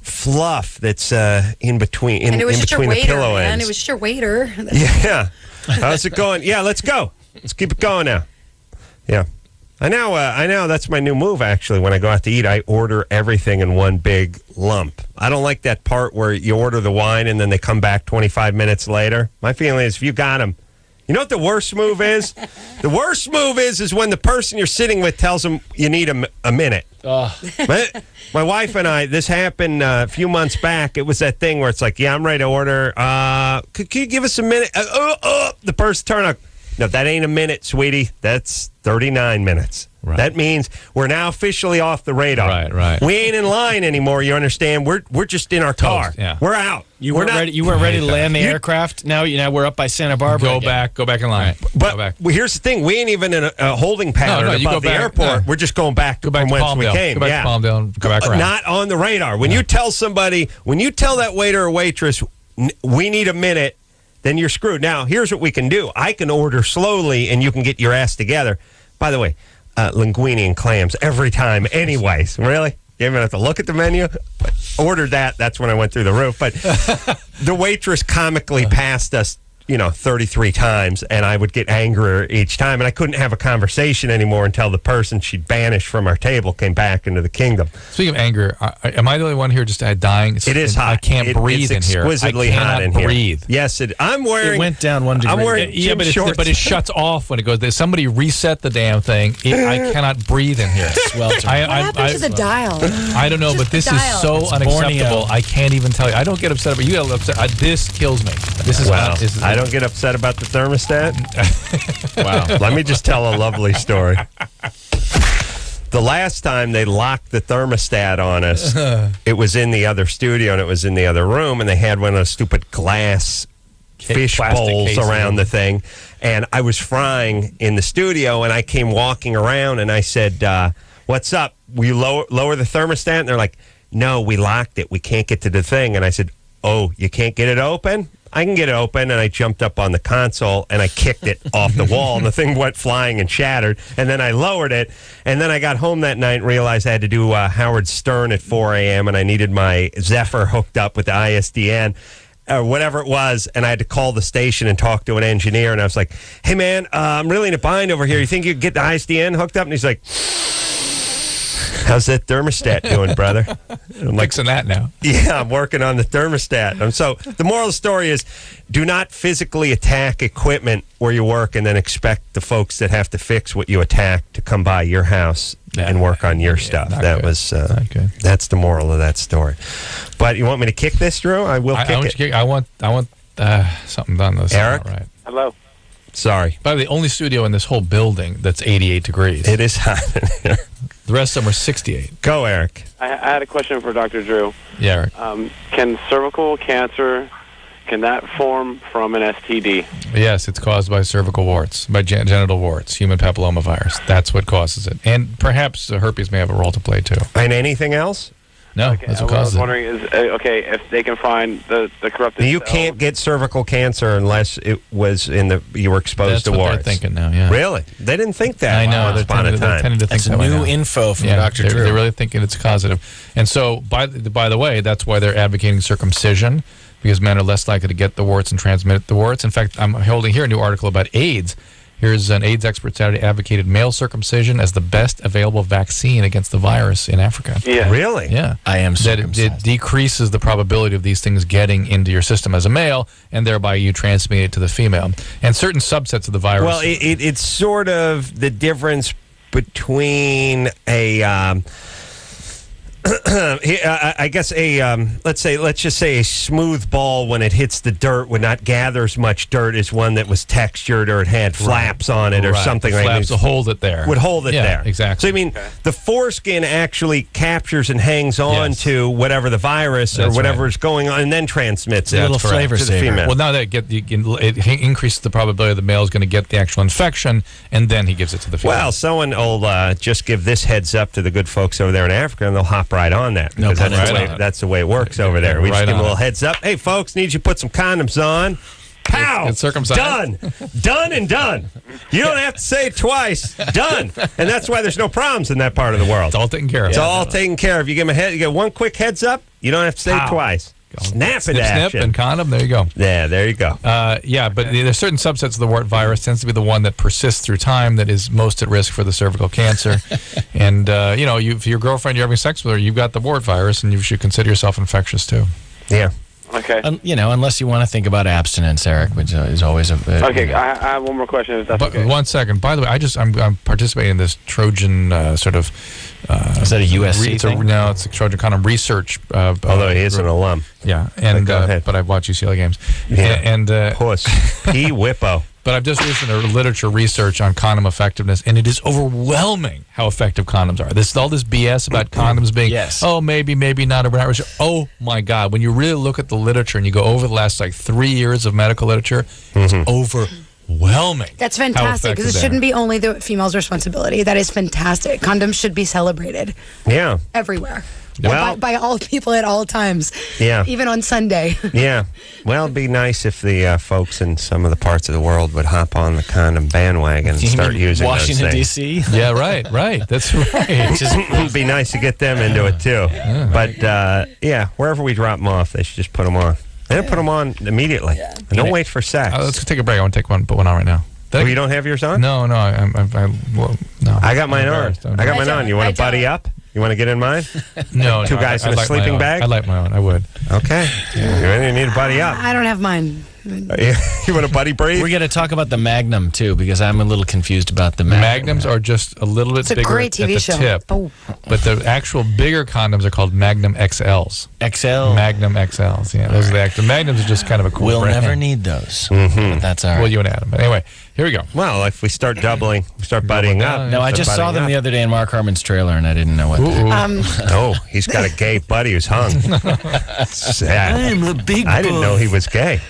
fluff that's in between And it was just your the waiter, pillow man. ends. It was just your waiter. Yeah. How's it going? Yeah, let's go. Let's keep it going now. Yeah. I know that's my new move, actually. When I go out to eat, I order everything in one big lump. I don't like that part where you order the wine and then they come back 25 minutes later. My feeling is if you got them, you know what the worst move is? The worst move is when the person you're sitting with tells them you need a minute. My wife and I, this happened a few months back. It was that thing where it's like, yeah, I'm ready to order. Could you give us a minute? The person turned up. No, that ain't a minute, sweetie. That's 39 minutes. Right. That means we're now officially off the radar. Right. We ain't in line anymore, you understand? We're just in our car. Yeah. We're out. You weren't ready to land the aircraft. Now we're up by Santa Barbara. Go back in line. But go back. Here's the thing: we ain't even in a holding pattern you above go the back, airport. no. We're just going back Go back from to whence Palmdale. we came. Go back to Palmdale and go back around. Not on the radar. When you tell somebody, when you tell that waiter or waitress, we need a minute, then you're screwed. Now, here's what we can do. I can order slowly, and you can get your ass together. By the way, linguine and clams every time anyways. Really? You even have to look at the menu. Ordered that. That's when I went through the roof. But the waitress comically passed us 33 times, and I would get angrier each time, and I couldn't have a conversation anymore until the person she'd banished from our table came back into the kingdom. Speaking of anger, am I the only one here just dying? It is hot. I can't breathe in here. Exquisitely hot in breathe. Here. Yes, I'm wearing. It went down 1 degree. I'm wearing shorts. But it shuts off when it goes. Somebody reset the damn thing. I cannot breathe in here. What happened to the dial? I don't know, but this is so unacceptable. Borneo. I can't even tell you. I don't get upset about you. Get upset. This kills me. This is I don't get upset about the thermostat. Wow. Let me just tell a lovely story. The last time they locked the thermostat on us, it was in the other studio and it was in the other room, and they had one of those stupid glass fish bowls around the thing. And I was frying in the studio, and I came walking around, and I said, what's up? Will you lower the thermostat? And they're like, no, we locked it. We can't get to the thing. And I said, oh, you can't get it open? I can get it open. And I jumped up on the console and I kicked it off the wall, and the thing went flying and shattered. And then I lowered it. And then I got home that night and realized I had to do Howard Stern at 4 a.m. and I needed my Zephyr hooked up with the ISDN or whatever it was. And I had to call the station and talk to an engineer. And I was like, hey, man, I'm really in a bind over here. You think you could get the ISDN hooked up? And he's like, how's that thermostat doing, brother? I'm fixing that now. Yeah, I'm working on the thermostat. And so the moral of the story is, do not physically attack equipment where you work and then expect the folks that have to fix what you attack to come by your house and work on your stuff. That was that's the moral of that story. But you want me to kick this, Drew? I will kick it. I want something done. This Eric? Right. Hello. Sorry. By the way, the only studio in this whole building that's 88 degrees. It is hot in here. The rest of them are 68. Go, Eric. I had a question for Dr. Drew. Yeah, Eric. Can cervical cancer, can that form from an STD? Yes, it's caused by cervical warts, by genital warts, human papillomavirus. That's what causes it. And perhaps herpes may have a role to play, too. And anything else? No, Okay, that's what what I causes was it. wondering is, if they can find the corrupted You cell. can't get cervical cancer unless it was you were exposed That's to what warts. they're thinking now, yeah. Really? They didn't think that. I know. Once They're upon a time. tending to think That's that way new now. info from Yeah, Dr. Drew. They're really thinking it's causative. And so, by the way, that's why they're advocating circumcision, because men are less likely to get the warts and transmit the warts. In fact, I'm holding here a new article about AIDS. Here's an AIDS expert Saturday advocated male circumcision as the best available vaccine against the virus in Africa. Yeah. Really? Yeah. I am That circumcised. it decreases the probability of these things getting into your system as a male, and thereby you transmit it to the female. And certain subsets of the virus. Well, it's sort of the difference between a, I guess let's just say a smooth ball when it hits the dirt would not gather as much dirt as one that was textured or it had flaps on it or something like that. Flaps to hold it there. Would hold it there. Exactly. So, I mean, the foreskin actually captures and hangs on Yes. to whatever the virus or That's whatever right. is going on and then transmits it. A little That's correct. flavor To the saver. female. Well, now that it increases the probability the male is going to get the actual infection, and then he gives it to the female. Well, someone will just give this heads up to the good folks over there in Africa, and they'll hop right on that. No because pun that's, intended. that's the way it works over there. We Right just give them a on little it. heads up. Hey, folks, need you to put some condoms on. Pow! Get circumcised. Done and done. You don't have to say it twice. Done. And that's why there's no problems in that part of the world. It's all taken care of. It's all taken care of. You give them you get one quick heads up. You don't have to say it Pow. twice. Snap snip, it action. snip, and condom. There you go. Yeah, there you go. Yeah, but there's certain subsets of the wart virus tends to be the one that persists through time that is most at risk for the cervical cancer. And if your girlfriend you're having sex with her, you've got the wart virus, and you should consider yourself infectious too. Yeah. Okay. Unless you want to think about abstinence, Eric, which is always a. Okay, I have one more question, if that's But okay. 1 second. By the way, I'm participating in this Trojan sort of. Is that a USC thing? No, it's a Trojan condom research. Although he is an alum. Yeah, and Go ahead. but I've watched UCLA games. Yeah. And Puss. P. Whippo. But I've just listened to literature research on condom effectiveness, and it is overwhelming how effective condoms are. All this BS about condoms being, maybe not, or not. Oh my God! When you really look at the literature and you go over the last 3 years of medical literature, it's overwhelming. That's fantastic because it shouldn't be only the female's responsibility. That is fantastic. Condoms should be celebrated. Yeah. Everywhere. Well, by all people at all times. Yeah. Even on Sunday. Yeah. Well, it'd be nice if the folks in some of the parts of the world would hop on the condom bandwagon and start using Washington, those things. D.C.? Yeah, right. That's right. It'd be nice to get them into it, too. But, wherever we drop them off, they should just put them on. And then put them on immediately. Yeah. And don't wait for sex. Let's take a break. I want to put one on right now. You don't have yours on? No. No. I got mine on. You want to buddy up? You want to get in mine? No. Two guys in a sleeping bag? I like my own. I would. Okay. You need to buddy up. I don't have mine. You want to buddy breathe? We're going to talk about the Magnum, too, because I'm a little confused about the Magnum. Magnums are just a little bit bigger great TV at the show. tip. Oh. But the actual bigger condoms are called Magnum XLs. XL? Magnum XLs. Yeah, those are the actual. Magnums are just kind of a cool We'll brand. never need those. But that's all right. Well, you and Adam. But anyway, here we go. Well, if we start doubling, we start buddying up. No, I just saw them the other day in Mark Harmon's trailer, and I didn't know what they were. Oh, he's got a gay buddy who's hung. Sad. I'm a big I didn't know he was gay.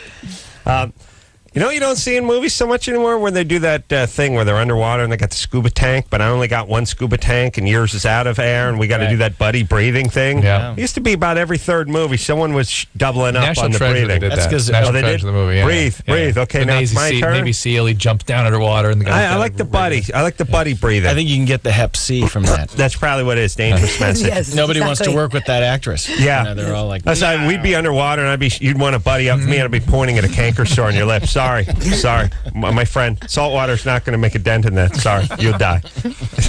You don't see in movies so much anymore when they do that thing where they're underwater and they got the scuba tank, but I only got one scuba tank and yours is out of air and we got to do that buddy breathing thing. Yeah. It used to be about every third movie someone was doubling up National on the Treasure, breathing. They did That's that. 'cause- National they Treasure, did? the movie. Yeah. Breathe. Okay, The now it's my turn. Navy SEAL, he jumps down underwater and the guy. I like the buddy. I like the buddy breathing. I think you can get the Hep C from that. That's probably what it is. Dangerous message. Yes, Nobody wants to exactly. work with that actress. Yeah. You know, they're all like, That's why we'd be underwater and you'd want to buddy up with me and I'd be pointing at a canker sore on your lip. Sorry. My friend, salt water's not going to make a dent in that. Sorry. You'll die.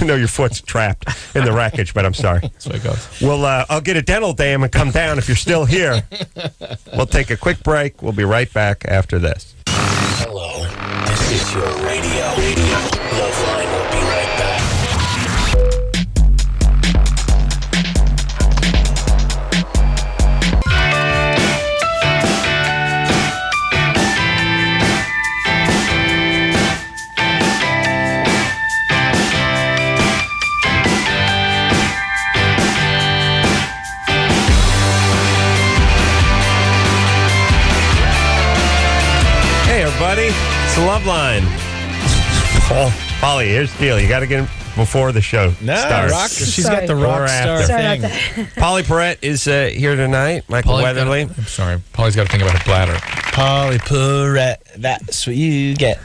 I know your foot's trapped in the wreckage, but I'm sorry. That's the way it goes. Well, I'll get a dental dam and come down if you're still here. We'll take a quick break. We'll be right back after this. Hello, this is your radio. LoveLine will be right back. Hey, everybody. It's the LoveLine. Pauley, here's the deal. You got to get him before the show starts. She's got the rock star Sorry thing. about that. Pauley Perrette is here tonight. Michael Weatherly. I'm sorry. Paulie's got to think about her bladder. Pauley Perrette, that's what you get.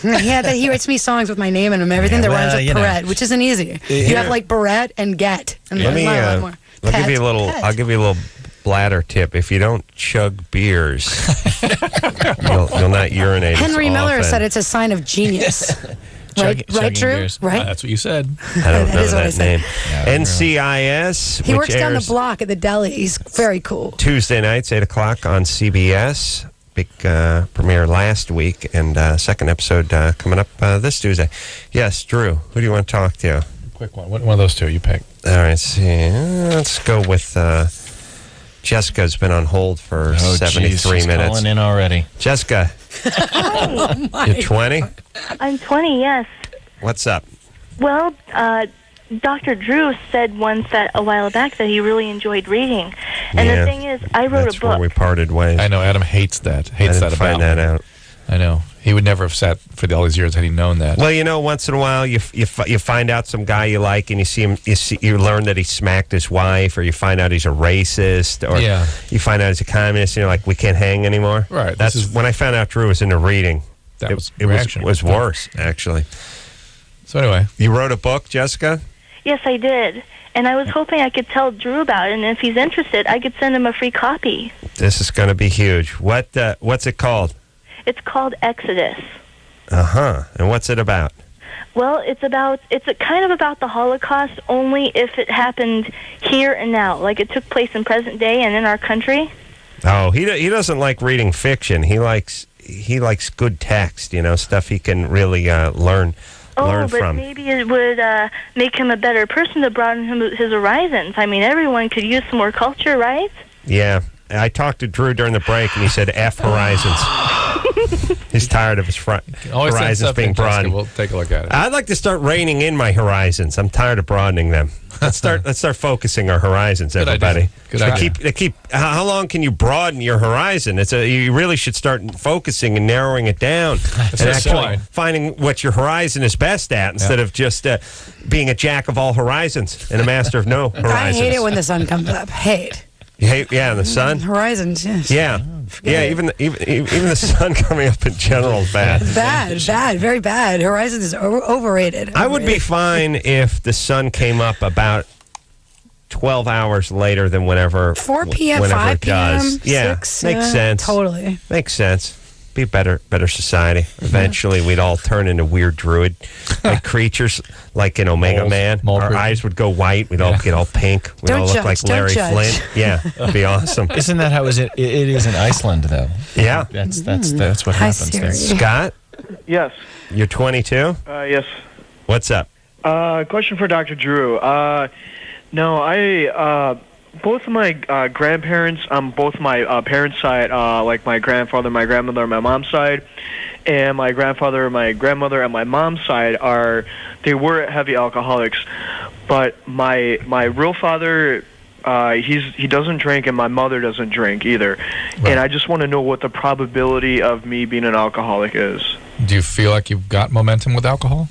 Yeah, he writes me songs with my name in them. Everything that rhymes with Perrette, which isn't easy. You have like Barrette and Get. And Let me. mine a lot more. I'll give you a little. Pet. I'll give you a little bladder tip. If you don't chug beers, you'll not urinate. Henry as Miller often. said it's a sign of genius. Right, chugging Drew? beers. Right? That's what you said. I don't That know is what I that said. name. NCIS. He which works down the airs block at the deli. He's very cool. Tuesday nights, 8:00 on CBS. Big premiere last week, and second episode coming up this Tuesday. Yes, Drew. Who do you want to talk to? Quick one. One of those two you pick. All right, see. Let's go with Jessica's been on hold for 73 she's minutes. calling in already. Jessica, you're 20? I'm 20, yes. What's up? Well, Dr. Drew said once that a while back that he really enjoyed reading. And Yeah, the thing is, I wrote That's a book. where we parted ways. I know Adam hates that. I Hates didn't that find about that out. I know. He would never have sat for all these years had he known that. Well, once in a while you find out some guy you like, and you see him. You learn that he smacked his wife, or you find out he's a racist, or you find out he's a communist, and you're like, we can't hang anymore. Right. That's when I found out Drew was into reading. That was it reaction. was worse, actually. So anyway, you wrote a book, Jessica? Yes, I did. And I was hoping I could tell Drew about it, and if he's interested, I could send him a free copy. This is going to be huge. What's it called? It's called Exodus. And what's it about? Well, it's kind of about the Holocaust, only if it happened here and now, like it took place in present day and in our country. Oh, he doesn't like reading fiction. He likes good text. Stuff he can really learn But from. maybe it would make him a better person to broaden his horizons. I mean, everyone could use some more culture, right? Yeah. I talked to Drew during the break, and he said F horizons. He's tired of his horizons being broadened. We'll take a look at it. I'd like to start reining in my horizons. I'm tired of broadening them. Let's start focusing our horizons, Good everybody. idea. Good idea. How long can you broaden your horizon? You really should start focusing and narrowing it down, and actually finding what your horizon is best at, instead of just being a jack of all horizons and a master of no horizons. I hate it when the sun comes up. Hate. You hate, in the sun. Horizons, yes. Yeah. Even the sun coming up in general is bad. Bad, very bad. Horizons is overrated. I would be fine if the sun came up about 12 hours later than whenever 4 p.m., whenever 5 it does. p.m., Yeah, 6, makes sense. Totally. Makes sense. Be better society. Eventually, we'd all turn into weird druid like creatures, like in Omega Man. Our eyes would go white. We'd all get all pink. We'd all look like Larry Flint. Yeah, it'd be awesome. Isn't that how it is in Iceland, though? Yeah, that's what happens there. Scott, Yes. you're 22. Yes. What's up? Question for Dr. Drew. No, I both of my grandparents on both my parents' side, like my grandfather, my grandmother on my mom's side, and my grandfather, my grandmother on my mom's side they were heavy alcoholics. But my real father, he doesn't drink, and my mother doesn't drink either. Right. And I just want to know what the probability of me being an alcoholic is. Do you feel like you've got momentum with alcohol?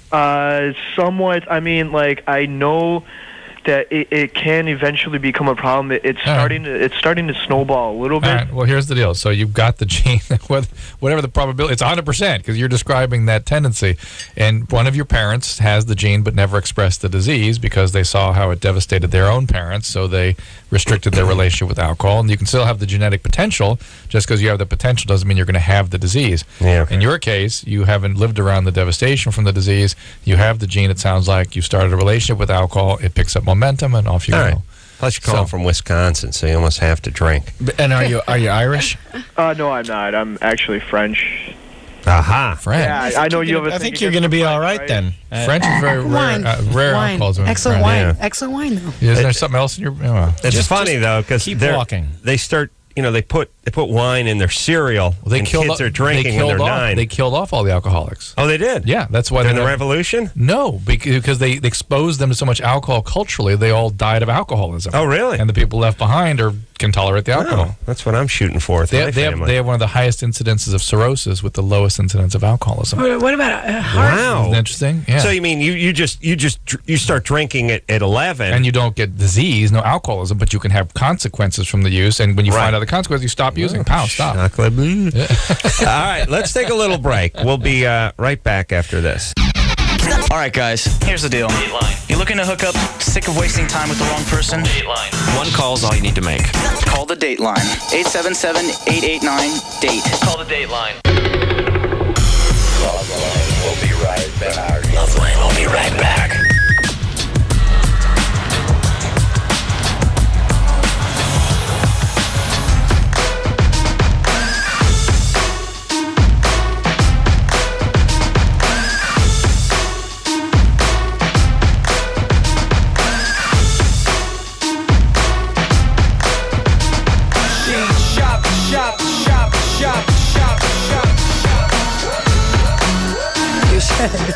Somewhat. I mean, like, I know that it can eventually become a problem. It's starting to snowball a little bit. All right. Well, here's the deal. So you've got the gene, whatever the probability, it's 100% because you're describing that tendency. And one of your parents has the gene but never expressed the disease because they saw how it devastated their own parents, so they restricted their relationship with alcohol. And you can still have the genetic potential. Just because you have the potential doesn't mean you're going to have the disease. Yeah. In your case, you haven't lived around the devastation from the disease. You have the gene. It sounds like you started a relationship with alcohol. It picks up momentum, and off you go. Right. Plus, you call from Wisconsin, so you almost have to drink. And are you Irish? No, I'm not. I'm actually French. Aha, French. Yeah, I know you have a I think you're going to be all right then. French is very rare alcoholism. Excellent wine. Yeah. Excellent wine, though. Isn't there something else in your? It's funny though because they start. They put wine in their cereal. Well, they killed kids are drinking when they're 9. They killed off all the alcoholics. Oh, they did? Yeah, that's why. During the Revolution? No, because they exposed them to so much alcohol culturally, they all died of alcoholism. Oh, really? And the people left behind can tolerate the alcohol. That's what I'm shooting for. They have one of the highest incidences of cirrhosis with the lowest incidence of alcoholism. What about heart? Wow, isn't that interesting? Yeah. So you mean you start drinking at 11, and you don't get disease, no alcoholism, but you can have consequences from the use. And when you find out the consequences, you stop using. Pow, stop. Chocolate. Yeah. All right, let's take a little break. We'll be right back after this. All right, guys, here's the deal. Dateline. You're looking to hook up, sick of wasting time with the wrong person? Dateline. One call's all you need to make. Call the Dateline. 877-889-DATE. Call the Dateline. LoveLine will be right back. LoveLine will be right back.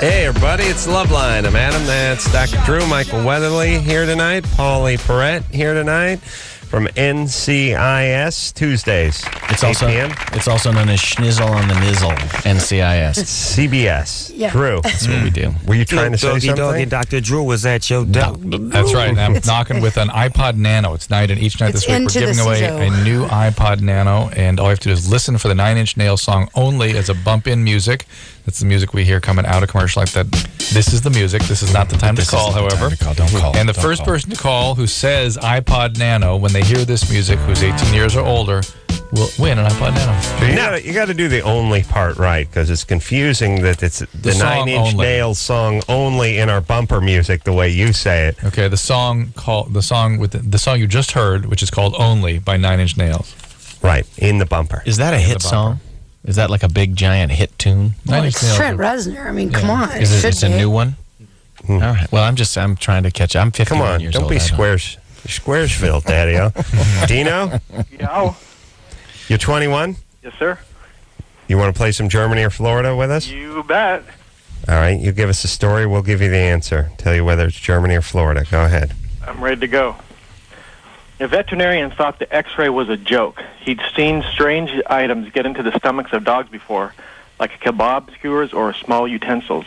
Hey, everybody, it's LoveLine. I'm Adam. That's Dr. Drew. Michael Weatherly here tonight. Pauley Perrette here tonight from NCIS Tuesdays. It's 8 p.m. It's also known as Schnizzle on the Nizzle, NCIS. CBS. Yeah. Drew. That's what we do. Were you trying to say something? Doggy, Dr. Drew was at your door. That's right. And I'm knocking with an iPod Nano. Each night this week we're giving away a new iPod Nano, and all you have to do is listen for the 9 Inch Nails song only as a bump-in music. That's the music we hear coming out of commercial like that. This is the music. This is not the time to call, however. Don't call. And the first person to call who says iPod Nano when they hear this music, who's 18 years or older, will win an iPod Nano. You got to do the only part right because it's confusing that it's the 9 Inch Nails song only in our bumper music the way you say it. Okay, the song you just heard, which is called "Only" by 9 Inch Nails. Right, in the bumper. Is that a hit song? Is that like a big giant hit tune? Well, it's Trent Reznor. I mean, come on. Is it a new one? All right. Well, I'm trying to catch up. I'm 51 years old. Don't be Squaresville, Daddy-o. Dino? Yeah. You're 21? Yes, sir. You want to play some Germany or Florida with us? You bet. All right. You give us a story. We'll give you the answer. Tell you whether it's Germany or Florida. Go ahead. I'm ready to go. A veterinarian thought the X-ray was a joke. He'd seen strange items get into the stomachs of dogs before, like kebab skewers or small utensils.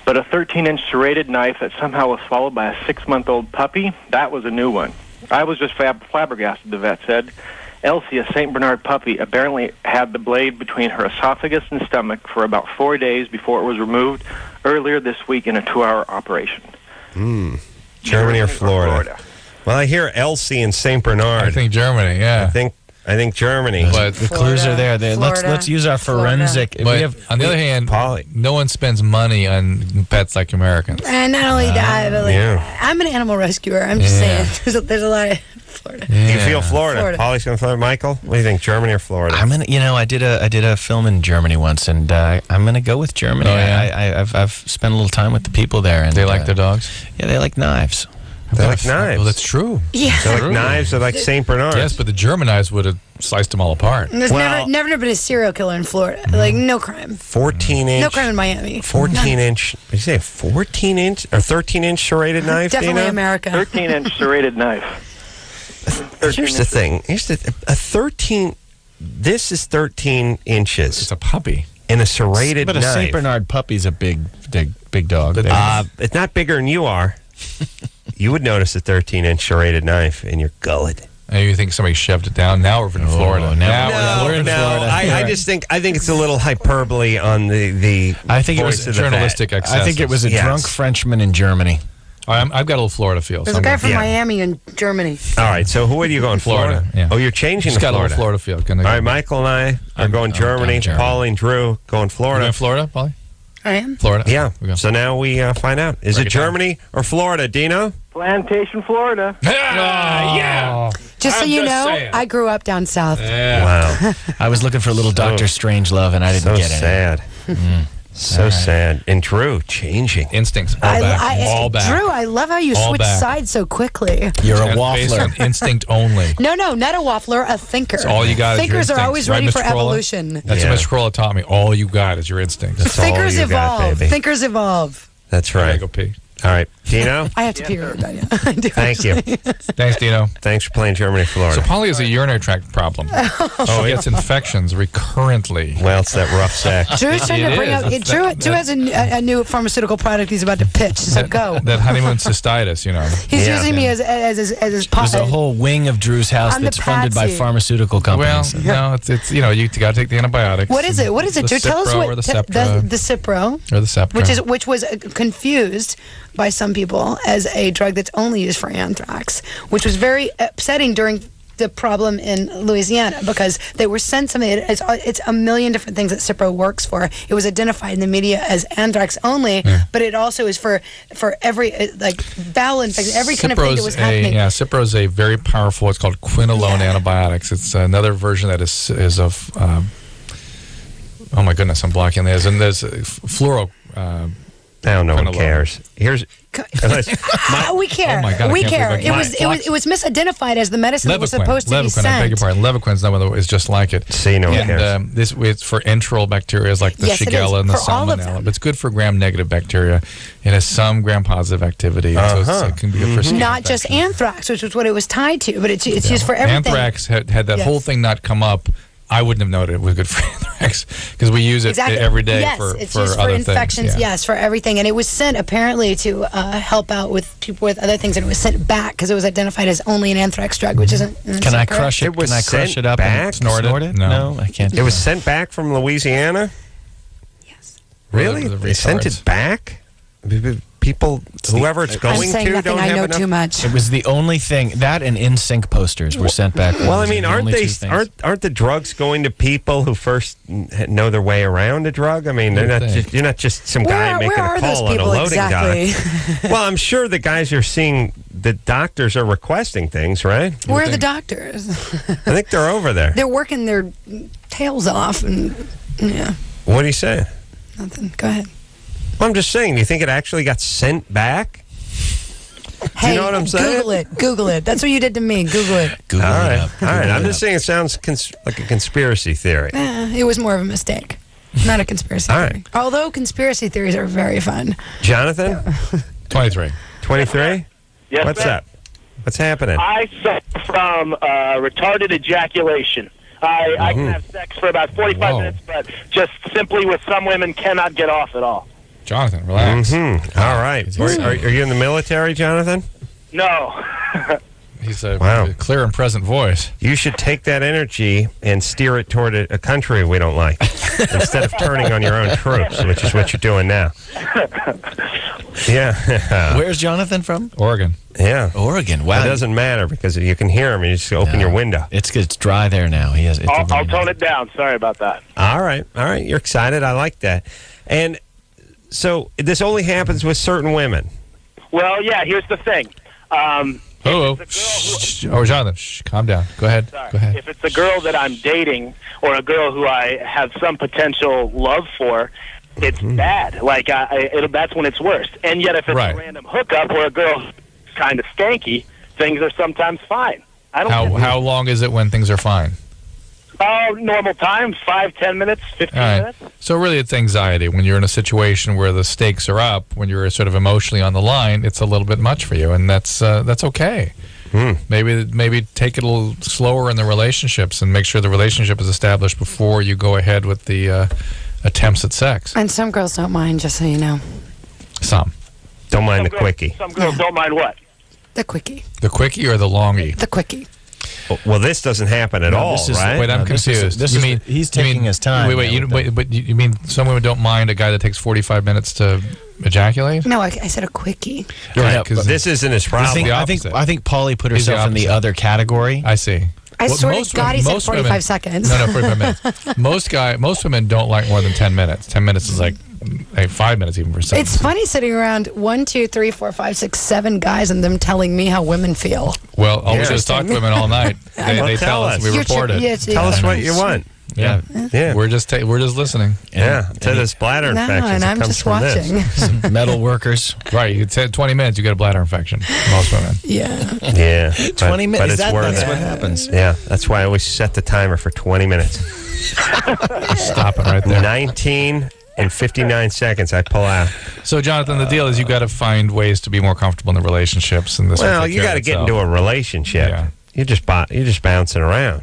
But a 13-inch serrated knife that somehow was swallowed by a 6-month-old puppy, that was a new one. I was just flabbergasted, the vet said. Elsie, a St. Bernard puppy, apparently had the blade between her esophagus and stomach for about 4 days before it was removed earlier this week in a 2-hour operation. Germany or Florida? Well, I hear Elsie and St. Bernard. I think Germany, yeah. I think Germany. But the clues are there. Let's use our forensic. But on the other hand, no one spends money on pets like Americans. And not only that, but I'm an animal rescuer. I'm just saying, there's a lot of Florida. You feel Florida. Pauley's going to Florida. Michael, what do you think, Germany or Florida? I'm gonna. I did a film in Germany once, and I'm gonna go with Germany. Oh, yeah? I've spent a little time with the people there, and they like their dogs. Yeah, they like knives. They like knives. Well, that's true. Yeah. They like knives. They like St. Bernard. Yes, but the German knives would have sliced them all apart. There's never been a serial killer in Florida. Like, no crime. 14-inch. No crime in Miami. 14-inch. Did you say 14-inch or 13-inch serrated knife? Definitely America. 13-inch serrated knife. Here's the thing. A 13. This is 13 inches. It's a puppy. In a serrated but knife. But a St. Bernard puppy's a big dog. It's not bigger than you are. You would notice a 13-inch serrated knife in your gullet. And you think somebody shoved it down? Now we're in Florida. Now we're in Florida. I just think it's a little hyperbole on the. I think it was journalistic excess. I think it was a drunk Frenchman in Germany. I've got a little Florida feel. There's a guy from Miami in Germany. All right, so who are you going? Florida. Yeah. Oh, you're changing Just to got Florida. a little Florida feel. All right, Michael and I are going Germany. Paul and Drew going Florida. You going Florida, Paulie? I am. Florida. Yeah. So now we find out. Is it Germany or Florida, Dino? Plantation, Florida. Yeah. Just so you know, I grew up down south. Yeah. Wow. I was looking for a little Dr. Strangelove, and I didn't get it. Sad. So sad. And Drew changing. Instincts. All back. Drew, I love how you switch sides so quickly. You're a waffler. Based on instinct only. No, not a waffler, a thinker. That's all you got. Thinkers are always ready for evolution. That's what Mr. Corolla taught me. All you got is your instincts. Thinkers evolve. Thinkers evolve. That's right. I go pee. All right, Dino. I have to pee right now. Thank you. Thanks, Dino. Thanks for playing Germany, Florida. So Paulie has a urinary tract problem. She gets infections recurrently. Well, it's that rough sack. Drew's trying to bring up. Drew has a new pharmaceutical product he's about to pitch. So go. That honeymoon cystitis, He's using me as his pot. There's a whole wing of Drew's house that's funded by pharmaceutical companies. Well, no, it's you got to take the antibiotics. What is it? What is it? Drew, tell us what the Cipro. The Cipro. Or the Cipro. Which was confused by some people as a drug that's only used for anthrax, which was very upsetting during the problem in Louisiana because they were sent something. It's a million different things that Cipro works for. It was identified in the media as anthrax only, but it also is for every bowel infection, every kind of thing that was happening. Cipro is a very powerful. It's called quinolone antibiotics. It's another version that is of. Oh my goodness, I'm blocking this. And there's fluoro. I don't know. One cares. Here's. We care. Oh my God, we care. It was misidentified as the medicine that was supposed to be sent. I beg your pardon. Levaquin's another is just like it. See, no one cares. This it's for enteral bacteria like the Shigella and the Salmonella. But it's good for gram-negative bacteria. It has some gram-positive activity. So it can be good for skin not just anthrax, which was what it was tied to, but it's used for everything. Anthrax had that whole thing not come up. I wouldn't have noted it was good for anthrax because we use it every day for it's used for other infections. things. Yes, for everything. And it was sent apparently to help out with people with other things, and it was sent back because it was identified as only an anthrax drug, which isn't. Can I crush it? Can I crush it up back? and snort it? No, I can't. It was sent back from Louisiana. Yes. Really? They sent it back. People, whoever it's going to, don't have enough. Too much. It was the only thing that and NSYNC posters were sent back. Well, I mean, aren't the drugs going to people who first know their way around a drug? I mean, you're not just some guy making a call on a loading dock. Well, I'm sure the guys you're seeing, the doctors are requesting things, right? Where are the doctors? I think they're over there. They're working their tails off, and What are you saying? Nothing. Go ahead. Well, I'm just saying, do you think it actually got sent back? Hey, do you know what I'm saying? Google it. That's what you did to me. Google it. All right. I'm just saying it sounds like a conspiracy theory. It was more of a mistake, not a conspiracy theory. Although conspiracy theories are very fun. Jonathan? 23. 23? Yes, What's up? What's happening? I suffer from retarded ejaculation. I can have sex for about 45 minutes, but just simply with some women cannot get off at all. Jonathan, relax. All right. Are you in the military, Jonathan? No. He's a clear and present voice. You should take that energy and steer it toward a country we don't like. instead of turning on your own troops, which is what you're doing now. Yeah. Where's Jonathan from? Oregon. Yeah. Oregon. Wow. It doesn't matter because you can hear him. You just open your window. It's dry there now. I'll tone it down. Sorry about that. All right. You're excited. I like that. And so this only happens with certain women. Well, yeah, here's the thing. Jonathan, calm down. Go ahead. Sorry. Go ahead. If it's a girl that I'm dating or a girl who I have some potential love for, it's bad. Like, that's when it's worst. And yet if it's a random hookup or a girl kind of stanky, things are sometimes fine. How long is it when things are fine? Normal time, 5-10 minutes, 15 minutes. So really it's anxiety. When you're in a situation where the stakes are up, when you're sort of emotionally on the line, it's a little bit much for you, and that's okay. Maybe take it a little slower in the relationships and make sure the relationship is established before you go ahead with the attempts at sex. And some girls don't mind, just so you know. Some. Don't mind the quickie. Some girls don't mind what? The quickie. The quickie or the longie? The quickie. Well, this doesn't happen at all, right? Wait, I'm confused. He's taking his time. But you mean some women don't mind a guy that takes 45 minutes to ejaculate? No, I said a quickie. Right, because this isn't his problem. I think Pauley put herself in the other category. I see. I swear to God, he said 45 seconds. No, 45 minutes. Most women don't like more than 10 minutes. 10 minutes is like 5 minutes even for some. It's funny sitting around 1, 2, 3, 4, 5, 6, 7 guys and them telling me how women feel. Well, we just talk to women all night. They tell us. We report it. Tell us what you want. Yeah. We're just listening. Yeah. To this bladder infection. And I'm just watching. Some metal workers. Right. You said 20 minutes, you get a bladder infection. Most women. Yeah. 20 minutes. But That's what happens. Yeah. That's why I always set the timer for 20 minutes. Stop it right there. 19 and 59 seconds, I pull out. So, Jonathan, the deal is you got to find ways to be more comfortable in the relationships. And this. Well, you got to get into a relationship. Yeah. You're just bouncing around.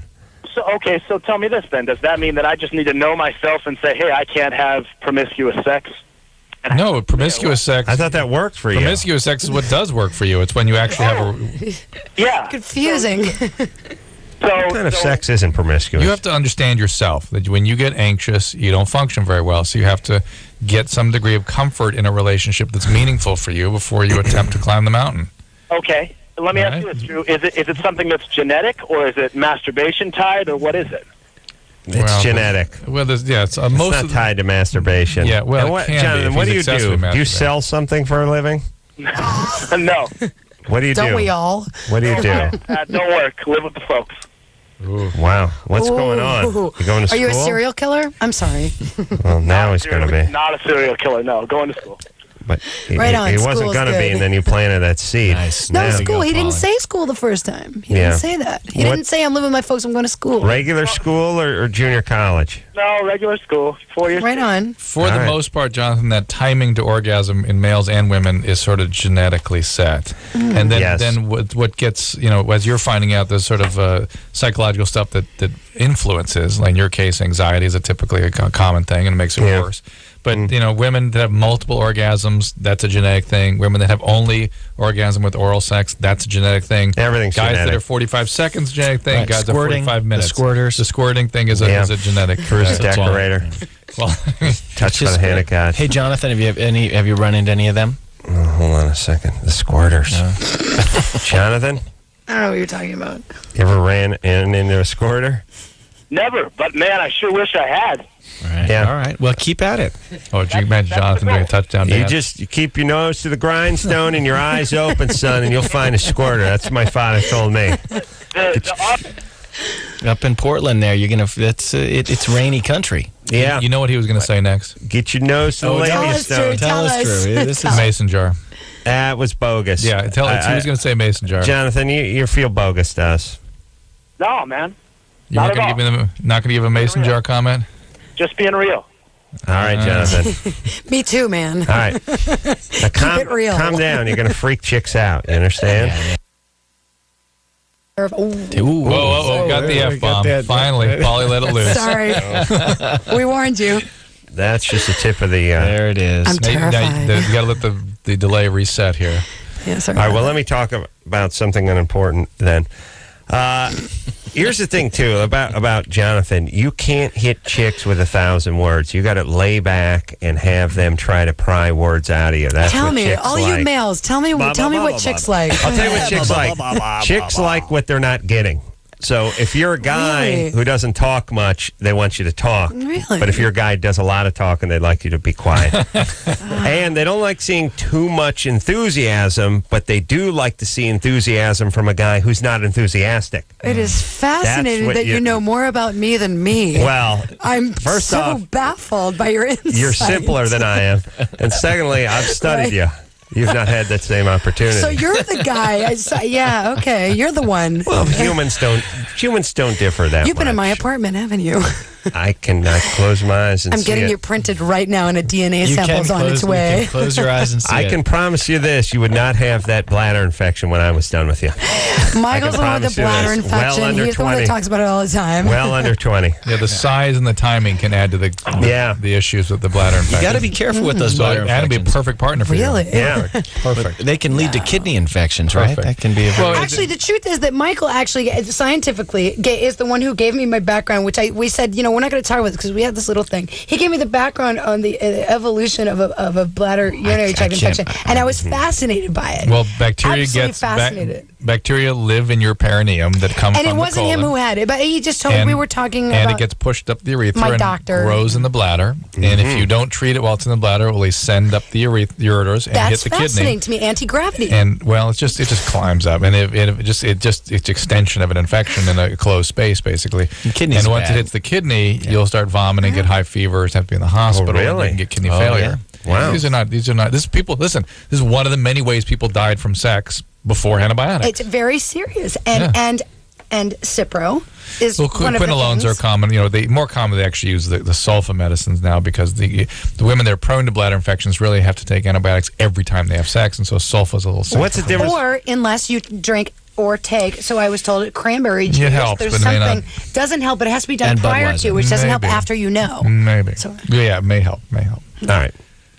So tell me this then. Does that mean that I just need to know myself and say, hey, I can't have promiscuous sex? No, promiscuous sex. I thought that worked for you. Promiscuous sex is what does work for you. It's when you actually have Yeah. Confusing. What kind of sex isn't promiscuous? You have to understand yourself that when you get anxious, you don't function very well. So you have to get some degree of comfort in a relationship that's meaningful for you before you attempt to climb the mountain. Okay. Let me ask you this, Drew. Is it something that's genetic, or is it masturbation tied, or what is it? It's genetic. It's not tied to masturbation. Yeah, well, Jonathan, what do you do? Do you sell something for a living? No. What do you do? Don't we all? What do you do? Don't work. Live with the folks. Ooh. Wow. What's going on? You going to school? Are you a serial killer? I'm sorry. Well, now he's going to be. Not a serial killer, no. Going to school. But he on. wasn't going to be, and then you planted that seed. Nice. No, school. He didn't say school the first time. He didn't say that. He didn't say, I'm living with my folks, I'm going to school. Regular school or junior college? No, regular school. 4 years. Right on. For the most part, Jonathan, that timing to orgasm in males and women is sort of genetically set. And then what gets, as you're finding out, there's sort of psychological stuff that influences. Like in your case, anxiety is typically a common thing, and it makes it worse. But, women that have multiple orgasms, that's a genetic thing. Women that have only orgasm with oral sex, that's a genetic thing. Everything's Guys genetic. that are 45 seconds, genetic thing. Right. Guys that are 45 minutes. The squirting thing is a genetic. Who's a decorator? Well, touched by the hand of God. Hey, Jonathan, have you run into any of them? Oh, hold on a second. The squirters. Jonathan? I don't know what you're talking about. You ever ran into a squirter? Never, but man, I sure wish I had. All right. Yeah. All right. Well, keep at it. Oh, you imagine Jonathan doing a touchdown dance? You keep your nose to the grindstone and your eyes open, son, and you'll find a squirter. That's what my father told me. Up in Portland, there, you're gonna. It's rainy country. Yeah. You know what he was going to say next? Get your nose to the labia stone. Tell us, Drew. This is Mason jar. That was bogus. Yeah, he was going to say mason jar. Jonathan, you feel bogus to us. No, man. You're not going to give a mason jar comment? Just being real. All right, Jonathan. Me too, man. All right. Now, Keep it real. Calm down. You're going to freak chicks out. You understand? Whoa, got the F-bomb. Finally, Pauley let it loose. Sorry. We warned you. That's just the tip of the... there it is. I'm terrified. You got to let the delay reset here. Yeah, sorry. All right, well, let me talk about something unimportant then. Here's the thing, too, about Jonathan. You can't hit chicks with 1,000 words. You got to lay back and have them try to pry words out of you. That's tell what me, chicks all like. you males, tell me what chicks like. I'll tell you what chicks like. Chicks like what they're not getting. So if you're a guy who doesn't talk much, they want you to talk. Really? But if you're a guy who does a lot of talking, they'd like you to be quiet. And they don't like seeing too much enthusiasm, but they do like to see enthusiasm from a guy who's not enthusiastic. It is fascinating that you know more about me than me. Well, I'm first so off, baffled by your insight. you're simpler than I am. And secondly, I've studied you. You've not had that same opportunity. So you're the guy. Yeah, okay. You're the one. Well, humans don't differ that much. You've been in my apartment, haven't you? I cannot close my eyes and see it. I'm getting it printed right now, and a DNA sample's on its way. You can close your eyes and see I can promise you this: you would not have that bladder infection when I was done with you. Michael's the one with the bladder infection. Well under He's 20. the one that talks about it all the time. Well under 20. Yeah, the size and the timing can add to the issues with the bladder infection. You got to be careful with those bladder infections. And be a perfect partner for you. Really? Yeah. Perfect. They can lead to kidney infections, right? Perfect. That can be a Actually, the truth is that Michael actually scientifically is the one who gave me my background, which we said, we're not going to talk about this because we had this little thing. He gave me the background on the evolution of a bladder urinary tract infection, and I was fascinated by it. Well, bacteria Absolutely gets fascinated. Bacteria live in your perineum that come from the colon. And it wasn't him who had it, but he just told me we were talking about. And it gets pushed up the urethra my and doctor. grows in the bladder. Mm-hmm. And if you don't treat it while it's in the bladder, it will send up the ureters and That's hit the kidney. That's fascinating to me. Anti-gravity. And it just climbs up, and it's extension of an infection in a closed space, basically. Kidney's and once bad. it hits the kidney, you'll start vomiting, get high fevers, have to be in the hospital, really? and get kidney failure. Yeah. Wow. These are not. This is people. Listen, this is one of the many ways people died from sex before antibiotics. It's very serious, and Cipro is one of the quinolones are things. common. They more commonly actually use the sulfa medicines now because the women that are prone to bladder infections really have to take antibiotics every time they have sex, and so sulfa is a little safer. What's the difference? Or unless you drink or take, so I was told, cranberry juice. It helps, There's but it may something not. doesn't help, but it has to be done And prior Budweiser. to, which doesn't help Maybe. after you know. Maybe. So- Yeah, it may help. All right.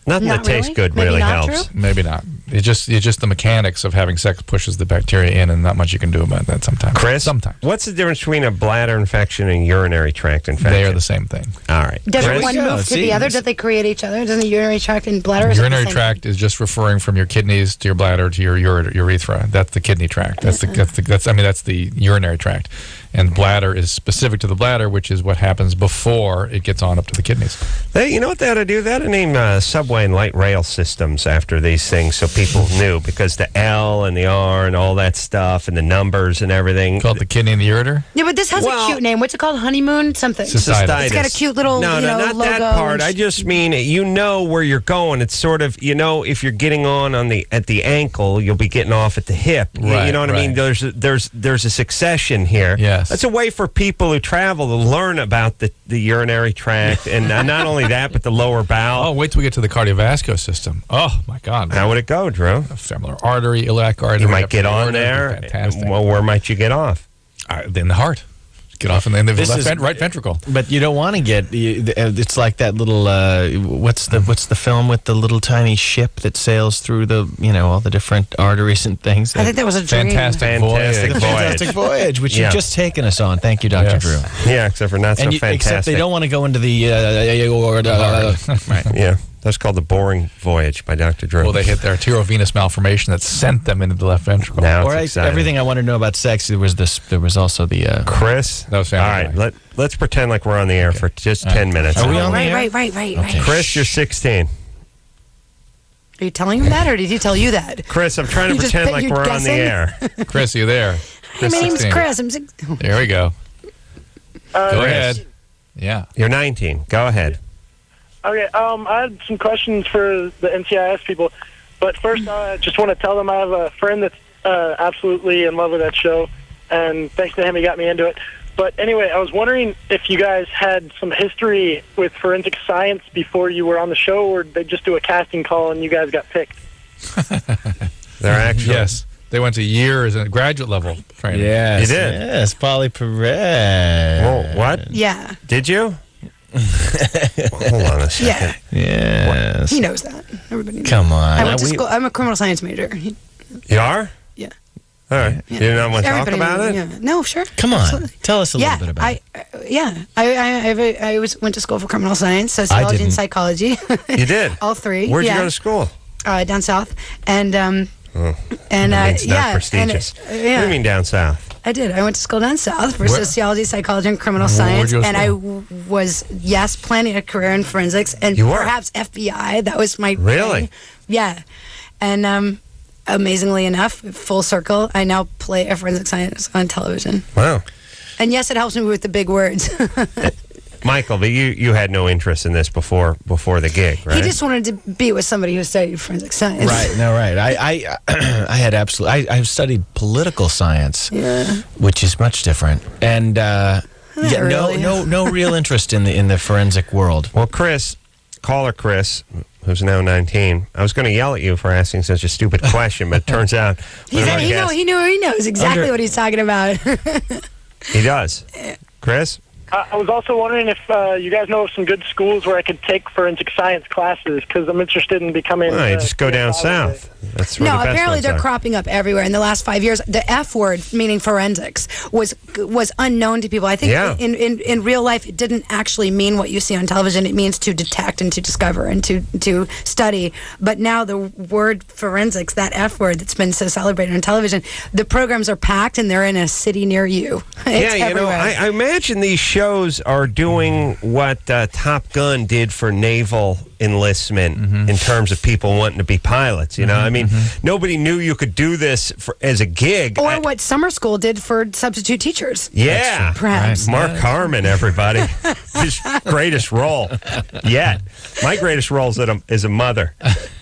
Nothing Not that tastes really? good Maybe really not helps. true? Maybe not. It's just the mechanics of having sex pushes the bacteria in, and not much you can do about that sometimes. Chris, sometimes what's the difference between a bladder infection and urinary tract infection? they are the same thing. All right. Doesn't Chris? one move to the other? Do they create each other? Doesn't the urinary tract and bladder? Urinary tract is just referring from your kidneys to your bladder to your urethra. That's the kidney tract. That's the urinary tract. And bladder is specific to the bladder, which is what happens before it gets on up to the kidneys. You know what they ought to do? They ought to name subway and light rail systems after these things so people knew, because the L and the R and all that stuff and the numbers and everything. Called the kidney and the ureter? Yeah, but this has a cute name. What's it called? Honeymoon? Something. Cystitis. It's got a cute little No, not logo. that part. I just mean where you're going. It's sort of, if you're getting on at the ankle, you'll be getting off at the hip. Right, you know what I mean? There's a succession here. Yes. That's a way for people who travel to learn about the urinary tract, and not only that, but the lower bowel. Oh, wait till we get to the cardiovascular system. Oh, my God. How would it go, Drew? Femoral artery, iliac artery. You might get on there. Fantastic. Well, where might you get off? In the heart. Get off in the right ventricle. But you don't want to get. It's like that little. What's the film with the little tiny ship that sails through all the different arteries and things? I think that was a dream. Fantastic Voyage, which you've just taken us on. Thank you, Dr. Drew. Yeah, except for not so fantastic. Except they don't want to go into the right. Yeah. That's called The Boring Voyage by Dr. Drew. Well, they hit their arteriovenous malformation that sent them into the left ventricle. Now Or everything I want to know about sex. There was also the Chris. That was all family. right. Let's pretend like we're on the air for just 10 minutes. Are we on the air? Right. Chris, you're 16. Are you telling him that, or did he tell you that? Chris, I'm trying to You just pretend bet like you're we're on the guessing? air. Chris, you there? Hey, my name's 16. Chris. I'm There we go. Go ahead. Yeah. You're 19. Go ahead. Okay, I had some questions for the NCIS people, but first I just want to tell them I have a friend that's absolutely in love with that show, and thanks to him he got me into it. But anyway, I was wondering if you guys had some history with forensic science before you were on the show, or did they just do a casting call and you guys got picked? They're actually... Yes. They went to years in graduate level training. Yes. You did? Yes, Pauley Perrette. Oh, what? Yeah. Did you? Hold on a second. Yeah. Yes. He knows that. Everybody knows. Come on. I went to school. I'm a criminal science major. You are? Yeah. All right. You don't want to talk about it? Yeah. No, sure. Come on. Absolutely. Tell us a little bit about it. I went to school for criminal science, sociology, and psychology. You did? All three. Where'd you go to school? Down south. And it's not prestigious. What do you mean down south? I did. I went to school down south for sociology, psychology, and criminal science. And I was, planning a career in forensics and perhaps FBI. That was my thing. Yeah. And amazingly enough, full circle, I now play a forensic scientist on television. Wow. And yes, it helps me with the big words. Michael, but you had no interest in this before the gig, right? He just wanted to be with somebody who studied forensic science. Right. No, right. I had absolutely. I studied political science, which is much different, and no real interest in the forensic world. Well, caller Chris, who's now 19. I was going to yell at you for asking such a stupid question, but it turns out he knows exactly what he's talking about. He does. Chris? I was also wondering if you guys know of some good schools where I could take forensic science classes, because I'm interested in becoming... Well, you just go down south. That's where the best apparently ones they're are. cropping up everywhere. In the last 5 years, the F word, meaning forensics, was unknown to people. I think in real life, it didn't actually mean what you see on television. It means to detect and to discover and to study. But now the word forensics, that F word that's been so celebrated on television, the programs are packed and they're in a city near you. It's everywhere. I imagine these shows are doing what Top Gun did for naval enlistment in terms of people wanting to be pilots. You know, I mean, nobody knew you could do this as a gig. Or what summer school did for substitute teachers. Yeah. Perhaps. Mark Harmon, everybody. His greatest role yet. My greatest role is a mother,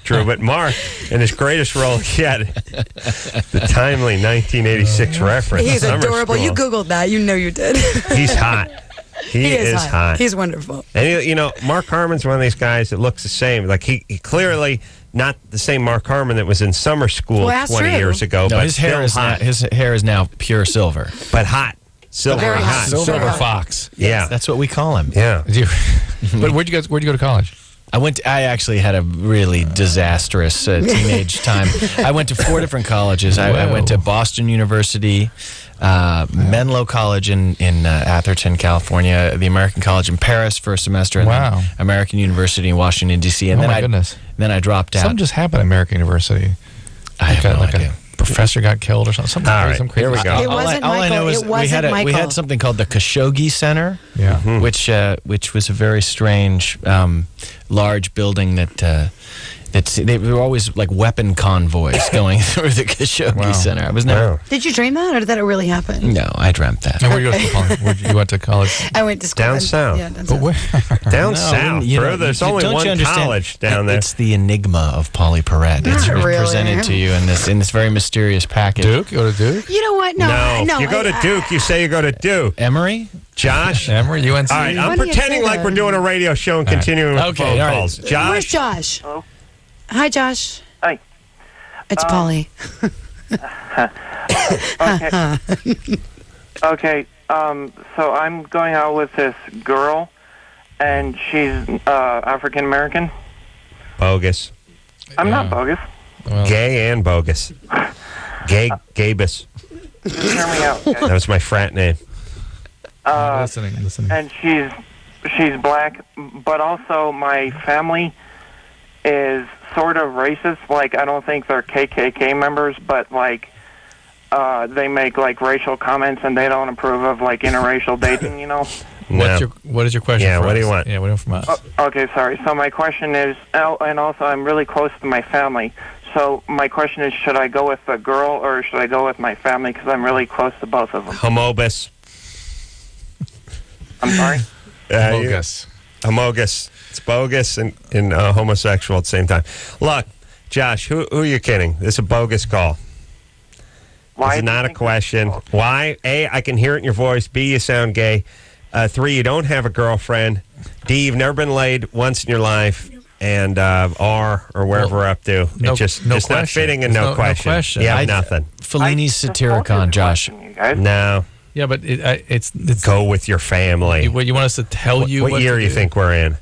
Drew, but Mark, in his greatest role yet, the timely 1986 reference. He's Summer adorable. School. You Googled that. You know you did. He's hot. He is hot. He's wonderful. And, Mark Harmon's one of these guys that looks the same. Like, he clearly not the same Mark Harmon that was in summer school 20 years ago. No, but his hair is now pure silver. But hot. Silver Very hot. Silver fox. Yeah. That's what we call him. Yeah. But where'd you go to college? I actually had a really disastrous teenage time. I went to 4 different colleges. I went to Boston University, Menlo College in Atherton, California, the American College in Paris for a semester, and then American University in Washington, D.C. And then I dropped out. Something just happened at American University. I have no idea. A professor got killed or something. All right, here we go. It wasn't all I know is we had something called the Khashoggi Center, which was a very strange, large building that they were always like weapon convoys going through the Khashoggi Center. I was never. Did you dream that, or did that really happen? No, I dreamt that. And where did you go to college? You went to college? I went to school Down south. Yeah, down south. Down south. There's only one college down there. It's the enigma of Pauley Perrette. It's presented to you in this very mysterious package. Duke? You go to Duke? You know what? No. You go to Duke. You say you go to Duke. Emory? Josh? Emory, UNC? All right, I'm pretending like we're doing a radio show and continuing with phone calls. Josh? Where's Josh? Hello? Hi, Josh. Hi. It's Pauley. Okay. So I'm going out with this girl, and she's African American. Bogus. I'm not bogus. Well, gay and bogus. Gaybus. Hear me out. Okay? That was my frat name. Listening. And she's black, but also my family is sort of racist. Like, I don't think they're KKK members, but like they make like racial comments, and they don't approve of like interracial dating. You know. What is your question? Yeah. For what us? do you want? Yeah. What do you want from us? Okay. Sorry. So my question is, and also I'm really close to my family. So my question is, should I go with the girl or should I go with my family? Because I'm really close to both of them. Homobus. I'm sorry? Bogus. Homogus. It's bogus and homosexual at the same time. Look, Josh, who are you kidding? This is a bogus call. Why? It's not a question. Why? A, I can hear it in your voice. B, you sound gay. 3, you don't have a girlfriend. D, you've never been laid once in your life. And R, or wherever we're up to. It's just not fitting and no question. Yeah, nothing. Fellini's Satyricon, Josh. No. Yeah, but it's go with your family. You want us to tell you what year do you think we're in?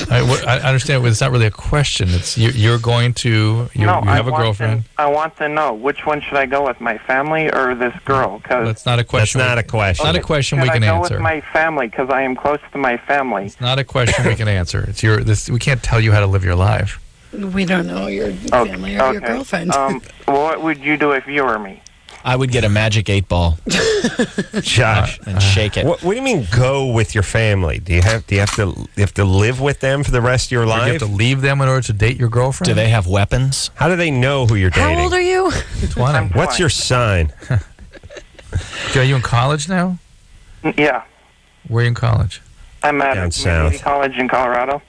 I understand, but it's not really a question. It's you're going to you have a girlfriend. I want to know which one should I go with, my family or this girl? Cause that's not a question. That's not a question. It's not a question we can I go answer. with my family because I am close to my family. It's not a question we can answer. It's we can't tell you how to live your life. We don't know your family or your girlfriend. What would you do if you were me? I would get a magic 8-ball, Josh, and shake it. What do you mean go with your family? Do you have to live with them for the rest of your life? Do you have to leave them in order to date your girlfriend? Do they have weapons? How do they know who you're dating? How old are you? 20. What's your sign? Are you in college now? Yeah. Where are you in college? I'm at Down a community college in Colorado.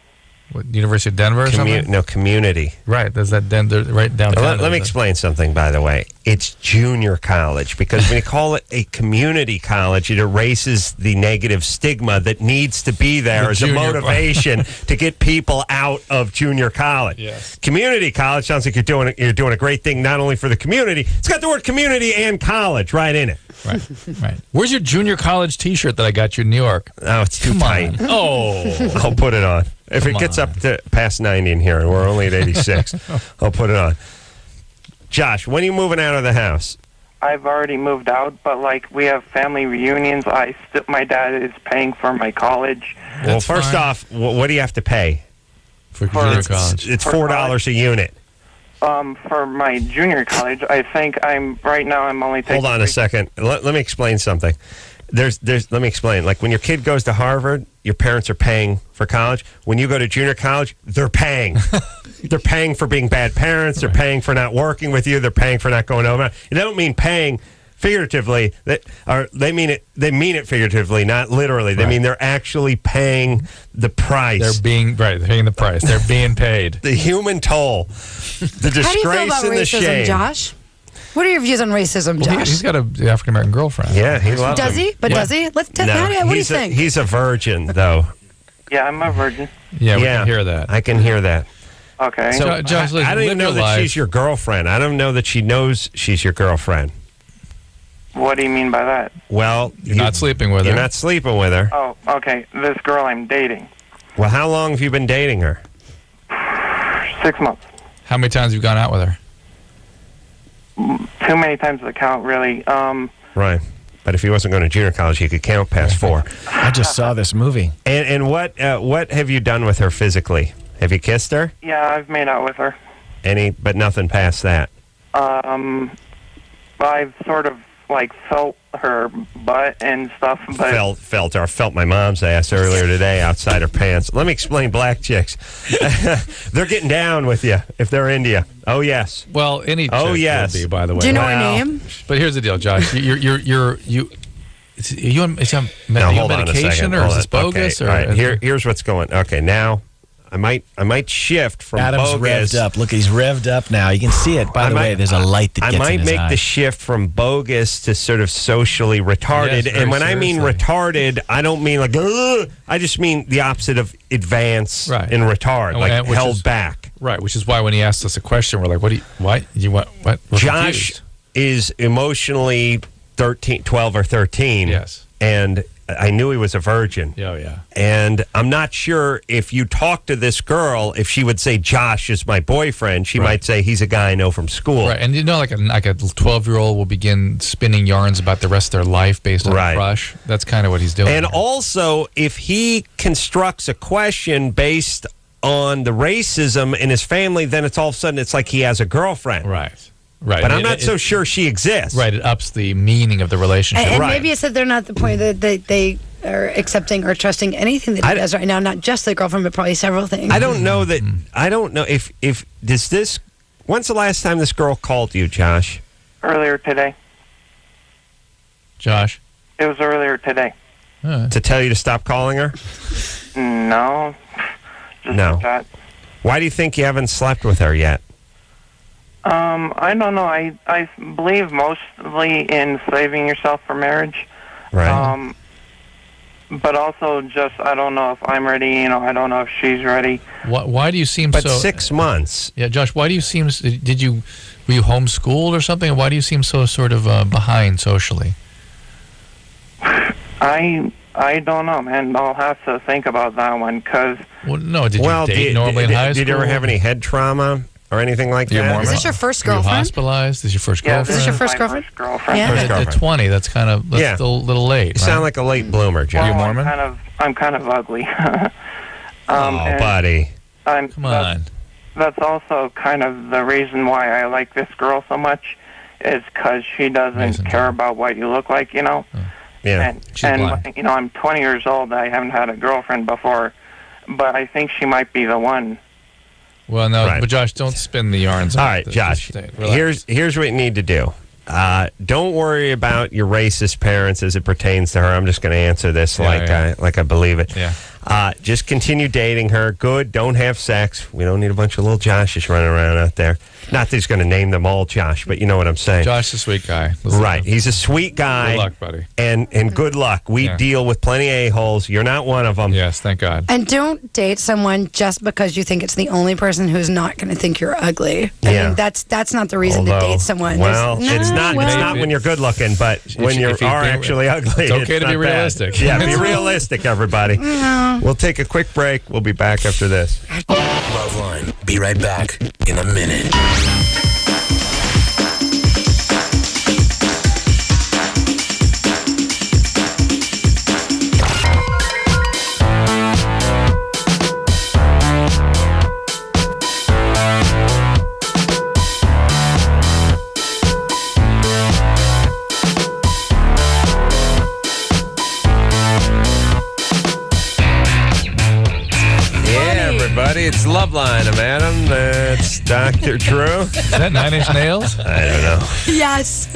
What, University of Denver or something? No, community. Right. There's that Denver right downtown. Let me explain something, by the way. It's junior college because when you call it a community college, it erases the negative stigma that needs to be there as a motivation to get people out of junior college. Yes. Community college sounds like you're doing a great thing not only for the community. It's got the word community and college right in it. Right. Where's your junior college T-shirt that I got you in New York? Oh, it's too tight. Oh, I'll put it on. If it gets up to past 90 in here, and we're only at 86, I'll put it on. Josh, when are you moving out of the house? I've already moved out, but like we have family reunions. My dad is paying for my college. Well, first off, what do you have to pay for junior college? It's $4 a unit. For my junior college, I think I'm only taking. Hold on a second. Let me explain something. Let me explain. Like when your kid goes to Harvard, your parents are paying for college. When you go to junior college, they're paying. They're paying for being bad parents. They're paying for not working with you. They're paying for not going over. They don't mean paying figuratively. They mean it figuratively, not literally. They mean they're actually paying the price. They're paying the price. They're being paid. The human toll, the disgrace, How do you feel about and the racism, shame. Josh? What are your views on racism, Josh? He's got an African American girlfriend. Yeah, he loves Does he? But does he? Let's tell what do you think? He's a virgin, though. Yeah, I'm a virgin. Yeah, we can hear that. I can hear that. Okay. So Josh, I don't even know that she's your girlfriend. I don't know that she knows she's your girlfriend. What do you mean by that? Well, you're not sleeping with her. You're not sleeping with her. Oh, okay. This girl I'm dating. Well, how long have you been dating her? 6 months. How many times have you gone out with her? Too many times to count, really. Right. But if he wasn't going to junior college, he could count past 4. I just saw this movie. And what have you done with her physically? Have you kissed her? Yeah, I've made out with her. But nothing past that? I've sort of like felt her butt and stuff. But felt my mom's ass earlier today outside her pants. Let me explain black chicks. They're getting down with you if they're into you. Oh yes. Well, any chick will be, by the way. Do you know her name? But here's the deal, Josh. Are you on medication or is this bogus? Okay. All right. Here's what's going. Okay, now I might shift from Adam's bogus. revved up. Look, he's revved up now. You can see it. By the way, there's a light that gets in his eye. I might make the shift from bogus to sort of socially retarded. Yes, and when I mean retarded, I don't mean like, ugh, I just mean the opposite of advance and retard, like held back. Right, which is why when he asked us a question, we're like, what? What? Josh is emotionally 12 or 13. Yes. And I knew he was a virgin. Oh, yeah. And I'm not sure if you talk to this girl, if she would say Josh is my boyfriend, she might say he's a guy I know from school. Right, and you know, like a 12-year-old will begin spinning yarns about the rest of their life based on a crush. That's kind of what he's doing. And also, if he constructs a question based on the racism in his family, then it's all of a sudden it's like he has a girlfriend. Right. But I'm not so sure she exists. Right, it ups the meaning of the relationship. And maybe it's that they're not at the point that they are accepting or trusting anything that he does right now, not just the girlfriend, but probably several things. I don't know that. I don't know if does this. When's the last time this girl called you, Josh? Earlier today. Josh? It was earlier today. To tell you to stop calling her? No. No. Like that. Why do you think you haven't slept with her yet? I don't know. I believe mostly in saving yourself for marriage. Right. But also just, I don't know if I'm ready, I don't know if she's ready. Why do you seem but so... 6 months. Yeah, Josh, why do you seem... were you homeschooled or something? Why do you seem so sort of behind socially? I I don't know, man. I'll have to think about that one, because... Well, no, did you date normally in high school? Did you ever have any head trauma or anything like that? Mormon? Is this your first Were you girlfriend? hospitalized? Is this your first girlfriend? Is this your first girlfriend? Yeah. First girlfriend. At 20, that's still a little late. You sound like a late bloomer, Joe. Well, you Mormon? I'm kind of ugly. Buddy. Come on. That's also kind of the reason why I like this girl so much, is because she doesn't care about what you look like, you know? Yeah. And you know, I'm 20 years old. I haven't had a girlfriend before, but I think she might be the one. Well, no, but Josh, don't spin the yarns. All right, Josh, here's what you need to do. Don't worry about your racist parents as it pertains to her. I'm just going to answer this like I believe it. Yeah. Just continue dating her. Good. Don't have sex. We don't need a bunch of little Joshes running around out there. Not that he's going to name them all Josh, but you know what I'm saying. Josh is a sweet guy. Right. He's a sweet guy. Good luck, buddy. And good luck. We deal with plenty of a-holes. You're not one of them. Yes, thank God. And don't date someone just because you think it's the only person who's not going to think you're ugly. I mean, that's not the reason to date someone. Well, it's not when you're good looking, but when you are actually ugly. It's okay to be realistic. Yeah, be realistic, everybody. We'll take a quick break. We'll be back after this. LoveLine. Be right back in a minute. It's LoveLine. I'm Adam. That's Dr. Drew. Is that 9 Inch Nails? I don't know. Yes.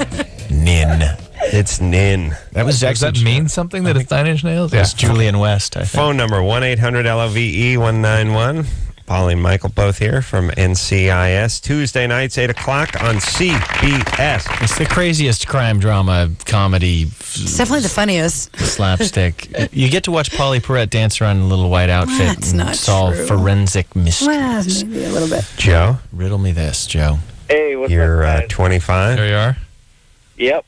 Nin. It's Nin. Does that mean something that it's 9 Inch Nails? It's Julian West, I think. Phone number 1-800-LOVE-191. Pauley and Michael both here from NCIS. Tuesday nights, 8 o'clock on CBS. It's the craziest crime drama comedy. It's definitely the funniest. Slapstick. You get to watch Pauley Perrette dance around in a little white outfit and solve forensic mysteries. Well, maybe a little bit. Joe? Riddle me this, Joe. Hey, what's You're up, guys? 25? There you are. Yep.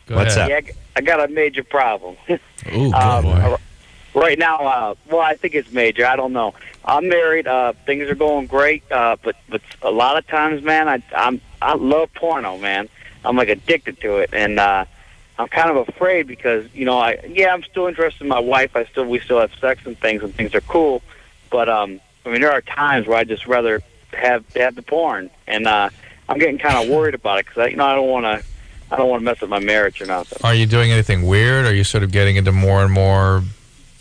What's up? Yeah, I got a major problem. Ooh, good boy. Right now, well, I think it's major. I don't know. I'm married. Things are going great, but a lot of times, man, I love porno, man. I'm like addicted to it, and I'm kind of afraid because I'm still interested in my wife. We still have sex and things are cool, but I mean there are times where I just rather have the porn, and I'm getting kind of worried about it because I don't want to mess up my marriage or nothing. Are you doing anything weird? Are you sort of getting into more and more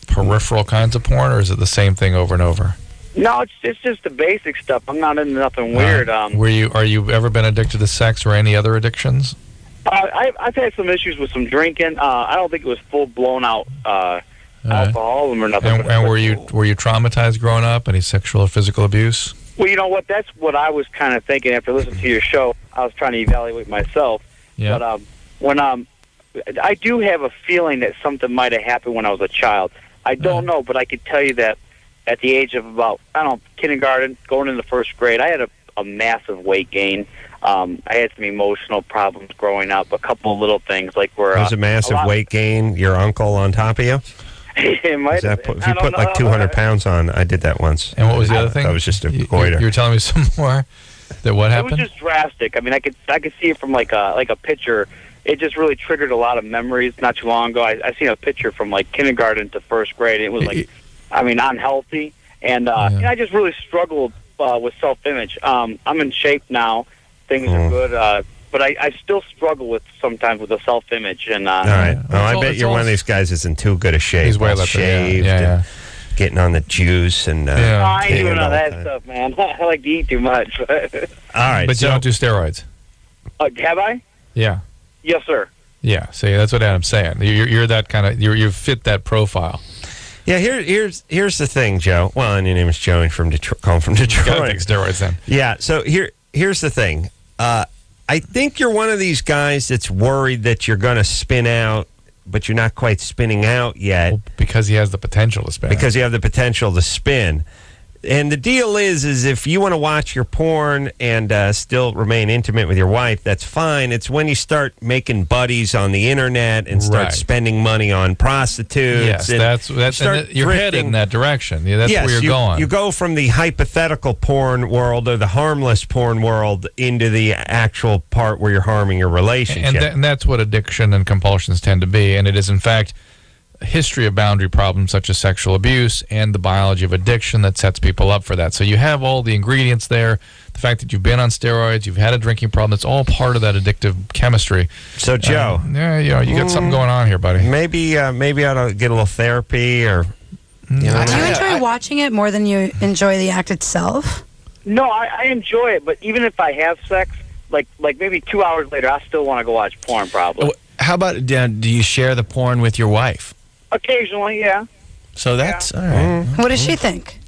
peripheral kinds of porn, or is it the same thing over and over? No, it's just the basic stuff. I'm not into nothing weird. Are you ever been addicted to sex or any other addictions? I've had some issues with some drinking. I don't think it was full blown out alcoholism or nothing. And were you traumatized growing up? Any sexual or physical abuse? Well, you know what? That's what I was kind of thinking after listening to your show. I was trying to evaluate myself. Yeah. But when I do have a feeling that something might have happened when I was a child. I don't know, but I could tell you that at the age of about, kindergarten, going into first grade, I had a massive weight gain. I had some emotional problems growing up, a couple of little things like where... There's a massive weight gain, your uncle on top of you? It might have been. If you put like 200 pounds on, I did that once. And what was the other thing? That was just a goiter. You were telling me some more? That what happened? It was just drastic. I mean, I could see it from like a picture. It just really triggered a lot of memories. Not too long ago, I seen a picture from like kindergarten to first grade. It was like, unhealthy, and I just really struggled with self-image. I'm in shape now; things are good, but I still struggle sometimes with the self-image. And all right, well, I bet you're one of these guys that's in too good a shape. He's way left shaved, yeah. Getting on the juice and I ain't doing all that stuff, man. I like to eat too much. All right, but you don't do steroids. Have I? Yeah. Yes, sir. Yeah, see, that's what Adam's saying. You're that kind of you fit that profile. Yeah, here's the thing, Joe. Well, and your name is Joey from Detroit. Calling from Detroit. You gotta take steroids then. Yeah. So here's the thing. I think you're one of these guys that's worried that you're going to spin out, but you're not quite spinning out yet. Well, because he has the potential to spin. Because you have the potential to spin. And the deal is if you want to watch your porn and still remain intimate with your wife, that's fine. It's when you start making buddies on the internet and start spending money on prostitutes. Yes, you're headed in that direction. Yeah, that's where you're going. You go from the hypothetical porn world or the harmless porn world into the actual part where you're harming your relationship. And that's what addiction and compulsions tend to be. And it is, in fact, a history of boundary problems such as sexual abuse and the biology of addiction that sets people up for that. So you have all the ingredients there. The fact that you've been on steroids, you've had a drinking problem, it's all part of that addictive chemistry. So, Joe. You got something going on here, buddy. Maybe I ought to get a little therapy or... Do you enjoy watching it more than you enjoy the act itself? No, I enjoy it, but even if I have sex, like maybe 2 hours later, I still want to go watch porn probably. How about, do you share the porn with your wife? Occasionally, yeah. So that's all right. What does she think?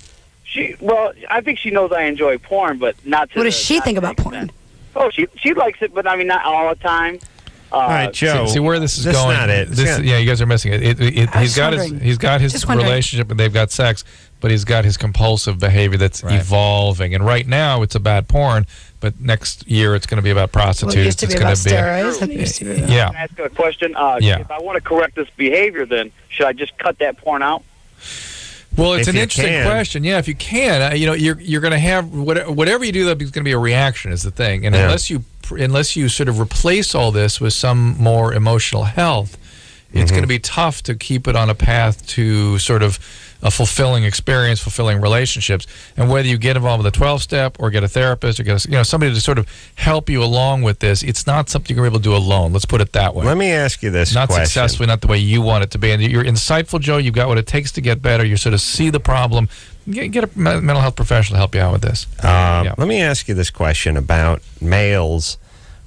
I think she knows I enjoy porn, but not to What does she think about porn? Oh, she likes it, but I mean, not all the time. All right, Joe. See where this is that's going. Not it. Yeah, you guys are missing it. He's got his relationship, and they've got sex, but he's got his compulsive behavior that's evolving. And right now, it's about porn, but next year it's going to be about prostitutes. Well, it used to be about steroids. And it used to be about... Can I ask a question? If I want to correct this behavior, then should I just cut that porn out? Well, it's an interesting question. Yeah, if you can, you're going to have whatever you do. There's going to be a reaction. Is the thing, and unless you sort of replace all this with some more emotional health, it's going to be tough to keep it on a path to sort of a fulfilling experience, fulfilling relationships. And whether you get involved with a 12-step or get a therapist or get somebody to sort of help you along with this, it's not something you're able to do alone. Let's put it that way. Let me ask you this question. Not successfully, not the way you want it to be. And you're insightful, Joe. You've got what it takes to get better. You sort of see the problem. Get a mental health professional to help you out with this. Let me ask you this question about males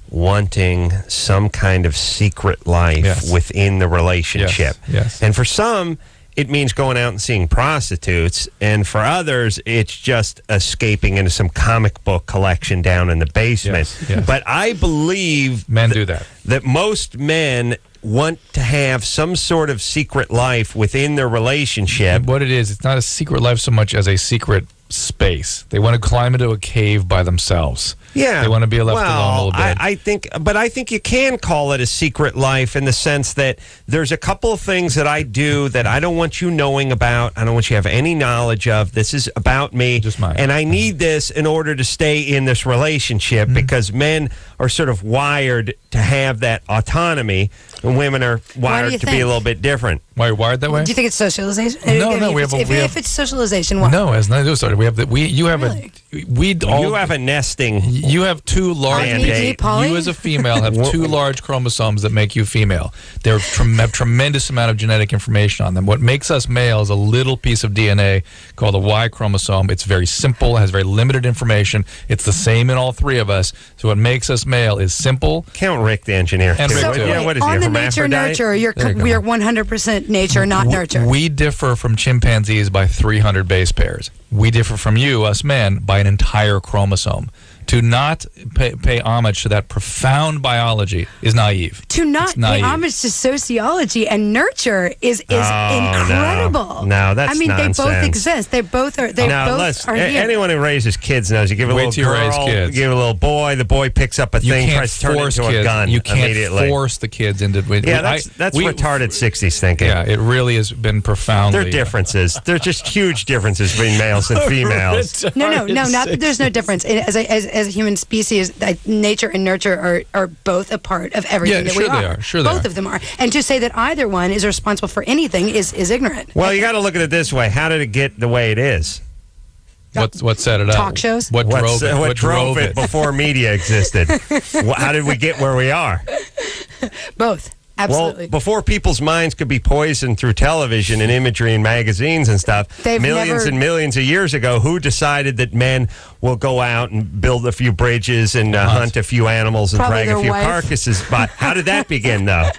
wanting some kind of secret life within the relationship. Yes. And for some, it means going out and seeing prostitutes, and for others, it's just escaping into some comic book collection down in the basement. Yes. But I believe men do that. That most men want to have some sort of secret life within their relationship. And what it is, it's not a secret life so much as a secret space. They want to climb into a cave by themselves. Yeah, they want to be left alone a little bit. I think you can call it a secret life in the sense that there's a couple of things that I do that I don't want you knowing about. I don't want you to have any knowledge of. This is about me, just mine. And I need this in order to stay in this relationship because men are sort of wired to have that autonomy, and women are wired to be a little bit different. Why are you wired that way? Do you think it's socialization? No. If it's socialization, why? No, it has nothing to do with it. You have a nesting. You have two large. You as a female have two large chromosomes that make you female. They have tremendous amount of genetic information on them. What makes us male is a little piece of DNA called the Y chromosome. It's very simple, has very limited information. It's the same in all three of us. So what makes us male is simple. Count Rick the engineer. And Rick too. What is he, on the nature nurture, you're 100% nature, not nurture. We differ from chimpanzees by 300 base pairs. We differ from you, us men, by an entire chromosome. To not pay homage to that profound biology is naive. To not pay homage to sociology and nurture is incredible. No, that's nonsense. They both exist. They both are. Here. Anyone who raises kids knows you give a little girl, you give a little boy. The boy picks up a thing, tries to turn it into a gun. You can't immediately force the kids into. That's retarded '60s thinking. Yeah, it really has been profoundly. There are differences. There are just huge differences between males and females. No. There's no difference. As a human species, nature and nurture are both a part of everything that we are. Both of them are. And to say that either one is responsible for anything is ignorant. Well, you got to look at it this way. How did it get the way it is? What set it up? Talk shows? What drove it before media existed? How did we get where we are? Both. Absolutely. Well, before people's minds could be poisoned through television and imagery and magazines and stuff, millions and millions of years ago, who decided that men will go out and build a few bridges and hunt a few animals and drag a few carcasses? But how did that begin, though?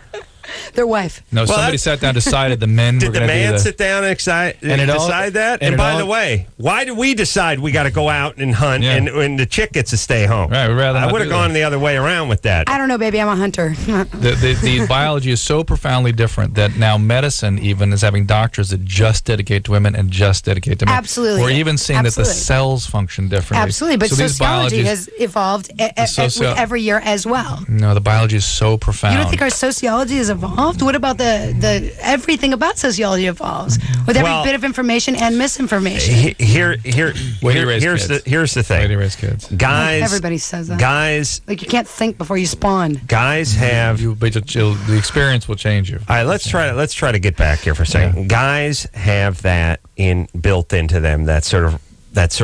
Their wife. No, somebody sat down and decided the men were Did the going to man be sit down and decide that? And by the way, why did we decide we got to go out and hunt and the chick gets to stay home? Right, we'd rather I not would have do gone that. the other way around with that. I don't know, baby. I'm a hunter. The biology is so profoundly different that now medicine even is having doctors that just dedicate to women and just dedicate to men. Absolutely. We're even seeing that the cells function differently. Absolutely, but So these sociology biologies- has evolved with every year as well. No, the biology is so profound. You don't think our sociology has evolved? What about the everything about sociology evolves with every Well, bit of information and misinformation? Here's the thing. Way to raise kids. Guys, Everybody says that. Guys, like you can't think before you spawn. guys have. The experience will change you. All right, let's try to get back here for a second. Yeah. Guys have that built into them. That sort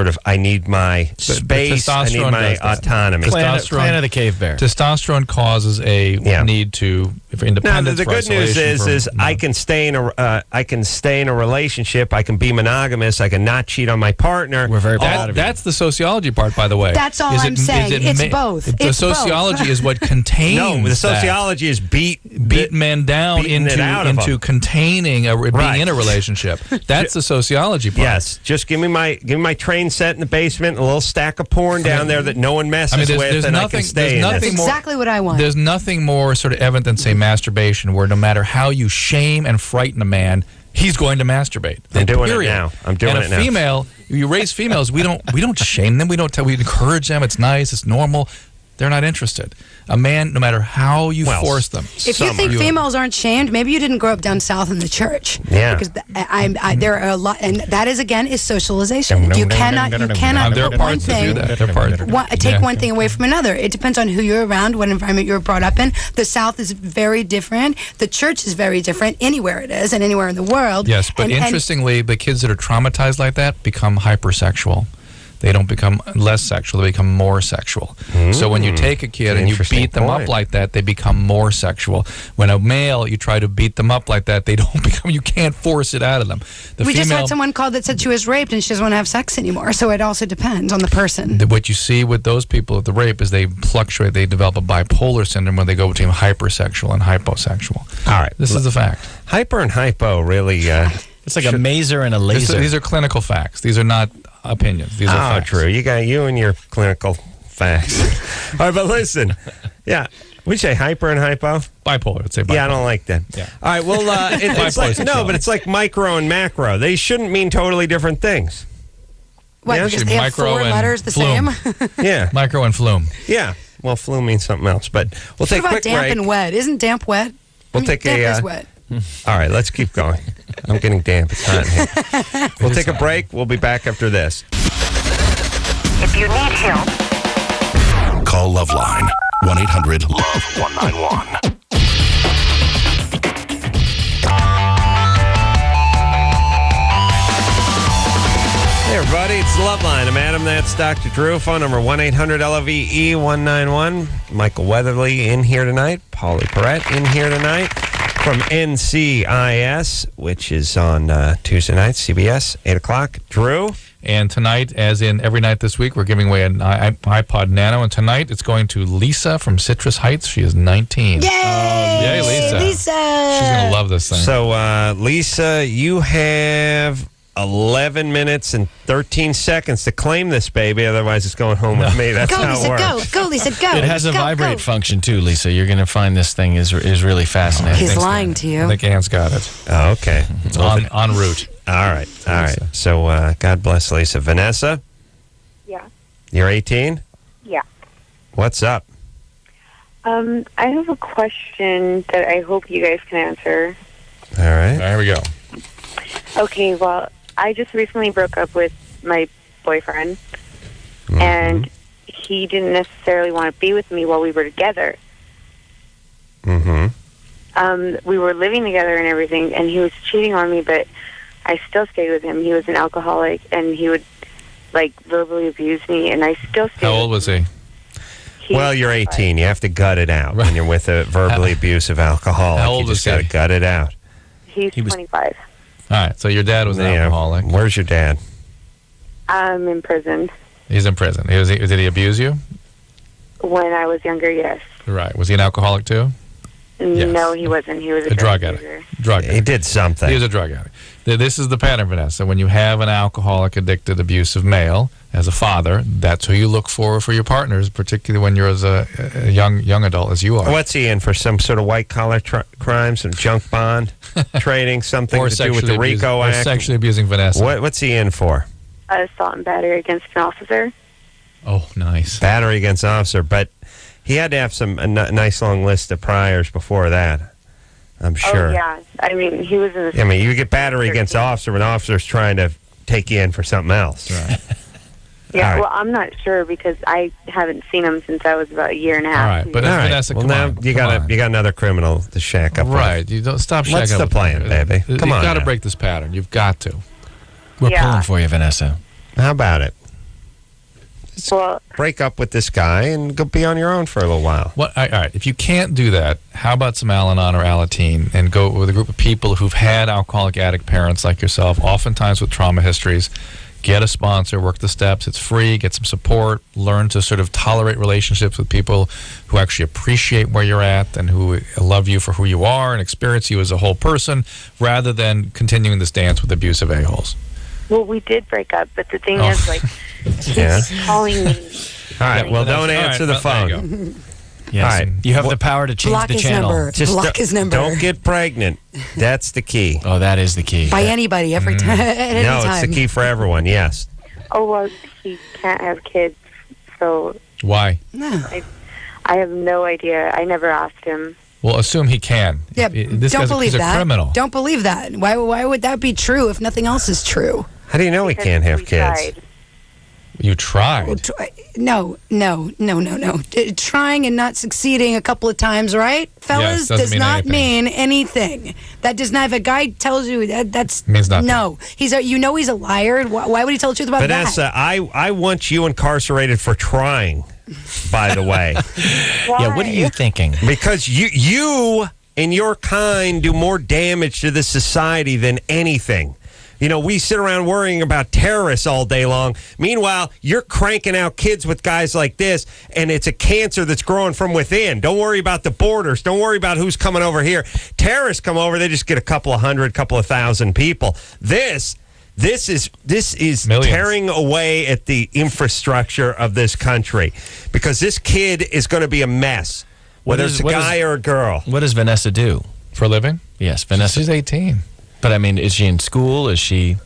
of I need my space. I need my autonomy. Clan of the cave bear. Testosterone causes a need for independence. Now, the good news is I can stay in a relationship. I can be monogamous. I can not cheat on my partner. We're very proud of you. That's the sociology part, by the way. That's all I'm saying. It's both. The It's sociology both. is what contains. No, the sociology is beat men down into containing being in a relationship. That's the sociology part. Yes, just give me my train set in the basement, a little stack of porn down there that no one messes with, and I can stay in it. That's exactly what I want. There's nothing more sort of evident than, say, masturbation, where no matter how you shame and frighten a man, he's going to masturbate. I'm doing it Period. now. I'm doing and it a now. female, you raise females, we don't shame them. We encourage them. It's nice. It's normal. They're not interested. A man, no matter how you force them. If you think females aren't shamed, maybe you didn't grow up down south in the church. Yeah. Because there are a lot, and that is again is socialization. You cannot there are put one parts that do thing. that. Take one thing away from another. It depends on who you're around, what environment you're brought up in. The South is very different. The church is very different anywhere it is and anywhere in the world. Yes, but interestingly, the kids that are traumatized like that become hypersexual. They don't become less sexual, they become more sexual. So when you take a kid and you beat them up like that, they become more sexual. When a male, you try to beat them up like that, they don't become, you can't force it out of them. We just had someone called that said she was raped and she doesn't want to have sex anymore. So it also depends on the person. What you see with those people at the rape is they fluctuate, they develop a bipolar syndrome where they go between hypersexual and hyposexual. All right. This is a fact. Hyper and hypo really... it's like a maser and a laser. These are clinical facts. These are not opinions. These are facts. True. You got you and your clinical facts. All right, but listen. Yeah. We say hyper and hypo? Bipolar. Let's say bipolar. Yeah, I don't like that. Yeah. All right, well, it's like, no, but it's like micro and macro. They shouldn't mean totally different things. What, Yeah? because they have Micro four and letters the flume. same? Yeah. Micro and flume. Yeah. Well, flu means something else, but we'll take a What about quick damp break. and wet? Isn't damp wet? We'll take damp a... is wet. All right, let's keep going. I'm getting damp. It's hot in here. We'll take a break. We'll be back after this. If you need help, Call LoveLine. 1-800-LOVE-191. Hey, everybody, it's LoveLine. I'm Adam. That's Dr. Drew. Phone number 1-800-LOVE-191. Michael Weatherly in here tonight. Pauley Perrette in here tonight from NCIS, which is on Tuesday nights, CBS, 8 o'clock. Drew? And tonight, as in every night this week, we're giving away an iPod Nano. And tonight, it's going to Lisa from Citrus Heights. She is 19. Yay! Yay, Lisa. Lisa! She's going to love this thing. So, Lisa, you have 11 minutes and 13 seconds to claim this baby. Otherwise, it's going home with me. That's Go, how Lisa, it works. go, Lisa, go. It has a Go, vibrate go. function too, Lisa. You're going to find this thing is really fascinating. He's lying to you. I think Anne's got it. Oh, okay. It's en route. All right. So, God bless Lisa. Vanessa, Yeah. you're 18? Yeah. What's up? I have a question that I hope you guys can answer. All right. There we go. Okay, well, I just recently broke up with my boyfriend, and he didn't necessarily want to be with me while we were together. We were living together and everything, and he was cheating on me, but I still stayed with him. He was an alcoholic, and he would, verbally abuse me, and I still stayed How old was he? Well, you're 18. You have to gut it out when you're with a verbally abusive alcoholic. How old you just was got he? to gut it out. He's 25. All right, so your dad was an alcoholic. Where's your dad? I'm in prison. He's in prison. Did he abuse you? When I was younger, yes. Right. Was he an alcoholic too? No, he wasn't. He was a drug addict. He did something. He was a drug addict. This is the pattern, Vanessa. When you have an alcoholic, addicted, abusive male as a father, that's who you look for your partners, particularly when you're as a young adult as you are. What's he in for? Some sort of white-collar crimes and junk bond trading, something to do with the RICO Act? Or sexually abusing Vanessa. What's he in for? Assault and battery against an officer. Oh, nice. Battery against an officer, but he had to have a nice long list of priors before that, I'm sure. Oh, yeah. I mean, he was in the... I mean, you get battery against an officer when an officer's trying to take you in for something else. Right. Yeah, right. well, I'm not sure because I haven't seen him since I was about a year and a half. All right, but Vanessa, well, come now on, you got another criminal to shack up right. with. You don't stop shacking What's up the with plan, baby? Come on. You've got to now. break this pattern. You've got to. We're pulling for you, Vanessa. How about it? Well, break up with this guy and go be on your own for a little while. All right, if you can't do that, how about some Al-Anon or Alateen and go with a group of people who've had alcoholic addict parents like yourself, oftentimes with trauma histories. Get a sponsor, work the steps. It's free. Get some support. Learn to sort of tolerate relationships with people who actually appreciate where you're at and who love you for who you are and experience you as a whole person, rather than continuing this dance with abusive a-holes. well, we did break up, but the thing is, like, he's calling me. All right, well, don't answer the phone. Yes. All right. You have the power to change the channel. Block his number. Don't get pregnant. That's the key. Oh, that is the key. By anybody, every time. At any No, time. it's the key for everyone, yes. Oh, well, he can't have kids, so... Why? I have no idea. I never asked him. Well, assume he can. Yeah, This don't guy's believe he's that. a criminal. Don't believe that. Why would that be true if nothing else is true? How do you know he can't have kids? Tried. You tried. No. Trying and not succeeding a couple of times, right, fellas, doesn't does mean not anything. mean anything. That does not. If a guy tells you that's means nothing. No, he's a liar. Why would he tell the truth about Vanessa, that? I want you incarcerated for trying, by the way. Yeah, what are you thinking? Because you and your kind do more damage to this society than anything. You know, we sit around worrying about terrorists all day long. Meanwhile, you're cranking out kids with guys like this, and it's a cancer that's growing from within. Don't worry about the borders. Don't worry about who's coming over here. Terrorists come over, they just get a couple of hundred, couple of thousand people. This is Millions. tearing away at the infrastructure of this country, because this kid is going to be a mess, whether it's a guy or a girl. What does Vanessa do? For a living? Yes, Vanessa. She's 18. But I mean, is she in school? Is she?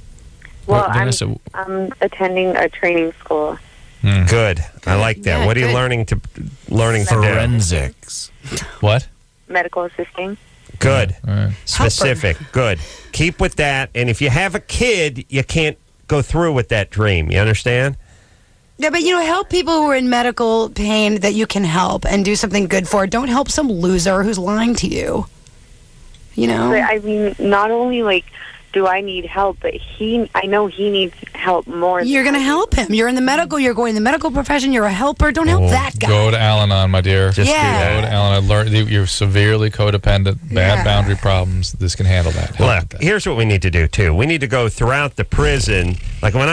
Well, Vanessa, I'm attending a training school. Good. I like that. Yeah, what are you good. learning to do? forensics. What? Medical assisting. Good. All right. Specific. Good. Keep with that. And if you have a kid, you can't go through with that dream. You understand? Yeah, but help people who are in medical pain that you can help and do something good for. Don't help some loser who's lying to you. But, I mean, not only, do I need help, but I know he needs help more. You're going to help him. You're in the medical. You're going in the medical profession. You're a helper. Don't help that guy. Go to Al-Anon, my dear. Just Yeah. do that. Go to Al-Anon. Learn, you're severely codependent, bad Yeah. boundary problems. This can handle that. Help with Look, that. here's what we need to do too. We need to go throughout the prison. Like when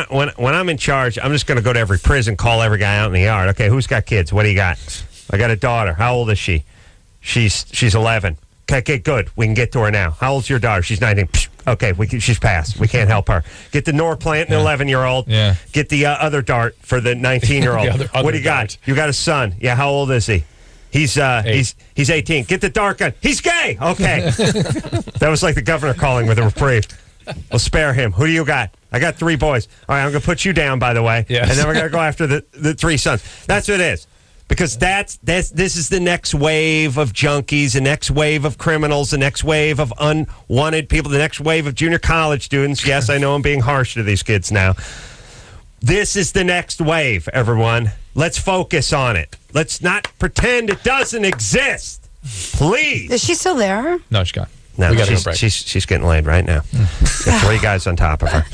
I'm in charge, I'm just going to go to every prison, call every guy out in the yard. Okay, who's got kids? What do you got? I got a daughter. How old is she? She's 11. Okay, good. We can get to her now. How old's your daughter? She's 19. Psh, okay, she's passed. We can't help her. Get the Norplant, the 11-year-old. Yeah. Get the other dart for the 19-year-old. The other What do you got? dart. You got a son. Yeah, how old is he? He's 18. Get the dart gun. He's gay. Okay. That was like the governor calling with a reprieve. We'll spare him. Who do you got? I got 3 boys. All right, I'm going to put you down, by the way. Yes. And then we're going to go after the 3 sons. That's what it is. Because this is the next wave of junkies, the next wave of criminals, the next wave of unwanted people, the next wave of junior college students. Yes, I know I'm being harsh to these kids now. This is the next wave, everyone. Let's focus on it. Let's not pretend it doesn't exist. Please. Is she still there? No, she's gone. No, we got to go she's, break. she's getting laid right now. Got 3 guys on top of her.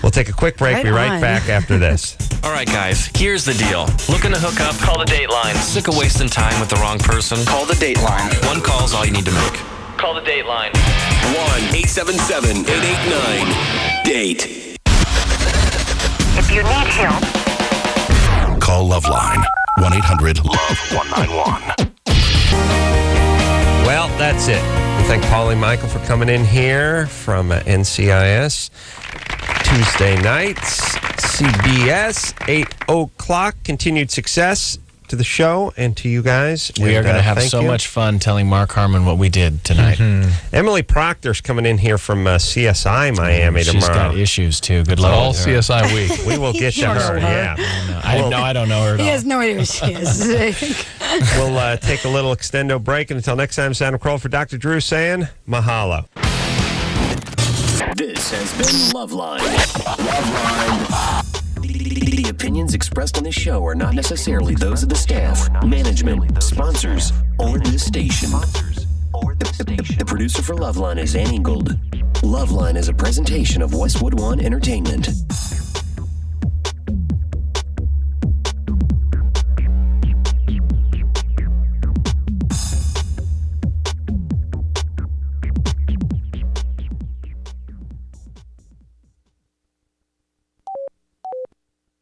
We'll take a quick break. Right Be right on. back after this. All right, guys, here's the deal. Looking to hook up? Call the Dateline. Sick of wasting time with the wrong person? Call the Dateline. 1 call's all you need to make. Call the Dateline. 1-877-889-DATE. If you need help, Call LoveLine. 1-800-LOVE-191. Well, that's it. We thank Pauley Michael for coming in here from NCIS. Tuesday nights, CBS, 8 o'clock. Continued success to the show and to you guys. We are going to have so much fun telling Mark Harmon what we did tonight. Emily Proctor's coming in here from CSI Miami tomorrow. She's got issues, too. Good luck. All CSI week. We will get to her, yeah. I don't know her at all. He has no idea who she is. We'll take a little extendo break, and until next time, it's Adam Kroll for Dr. Drew saying mahalo. This has been LoveLine. LoveLine. The opinions expressed on this show are not necessarily those of the staff, management, sponsors, or this station. The producer for LoveLine is Ann Ingold. LoveLine is a presentation of Westwood One Entertainment.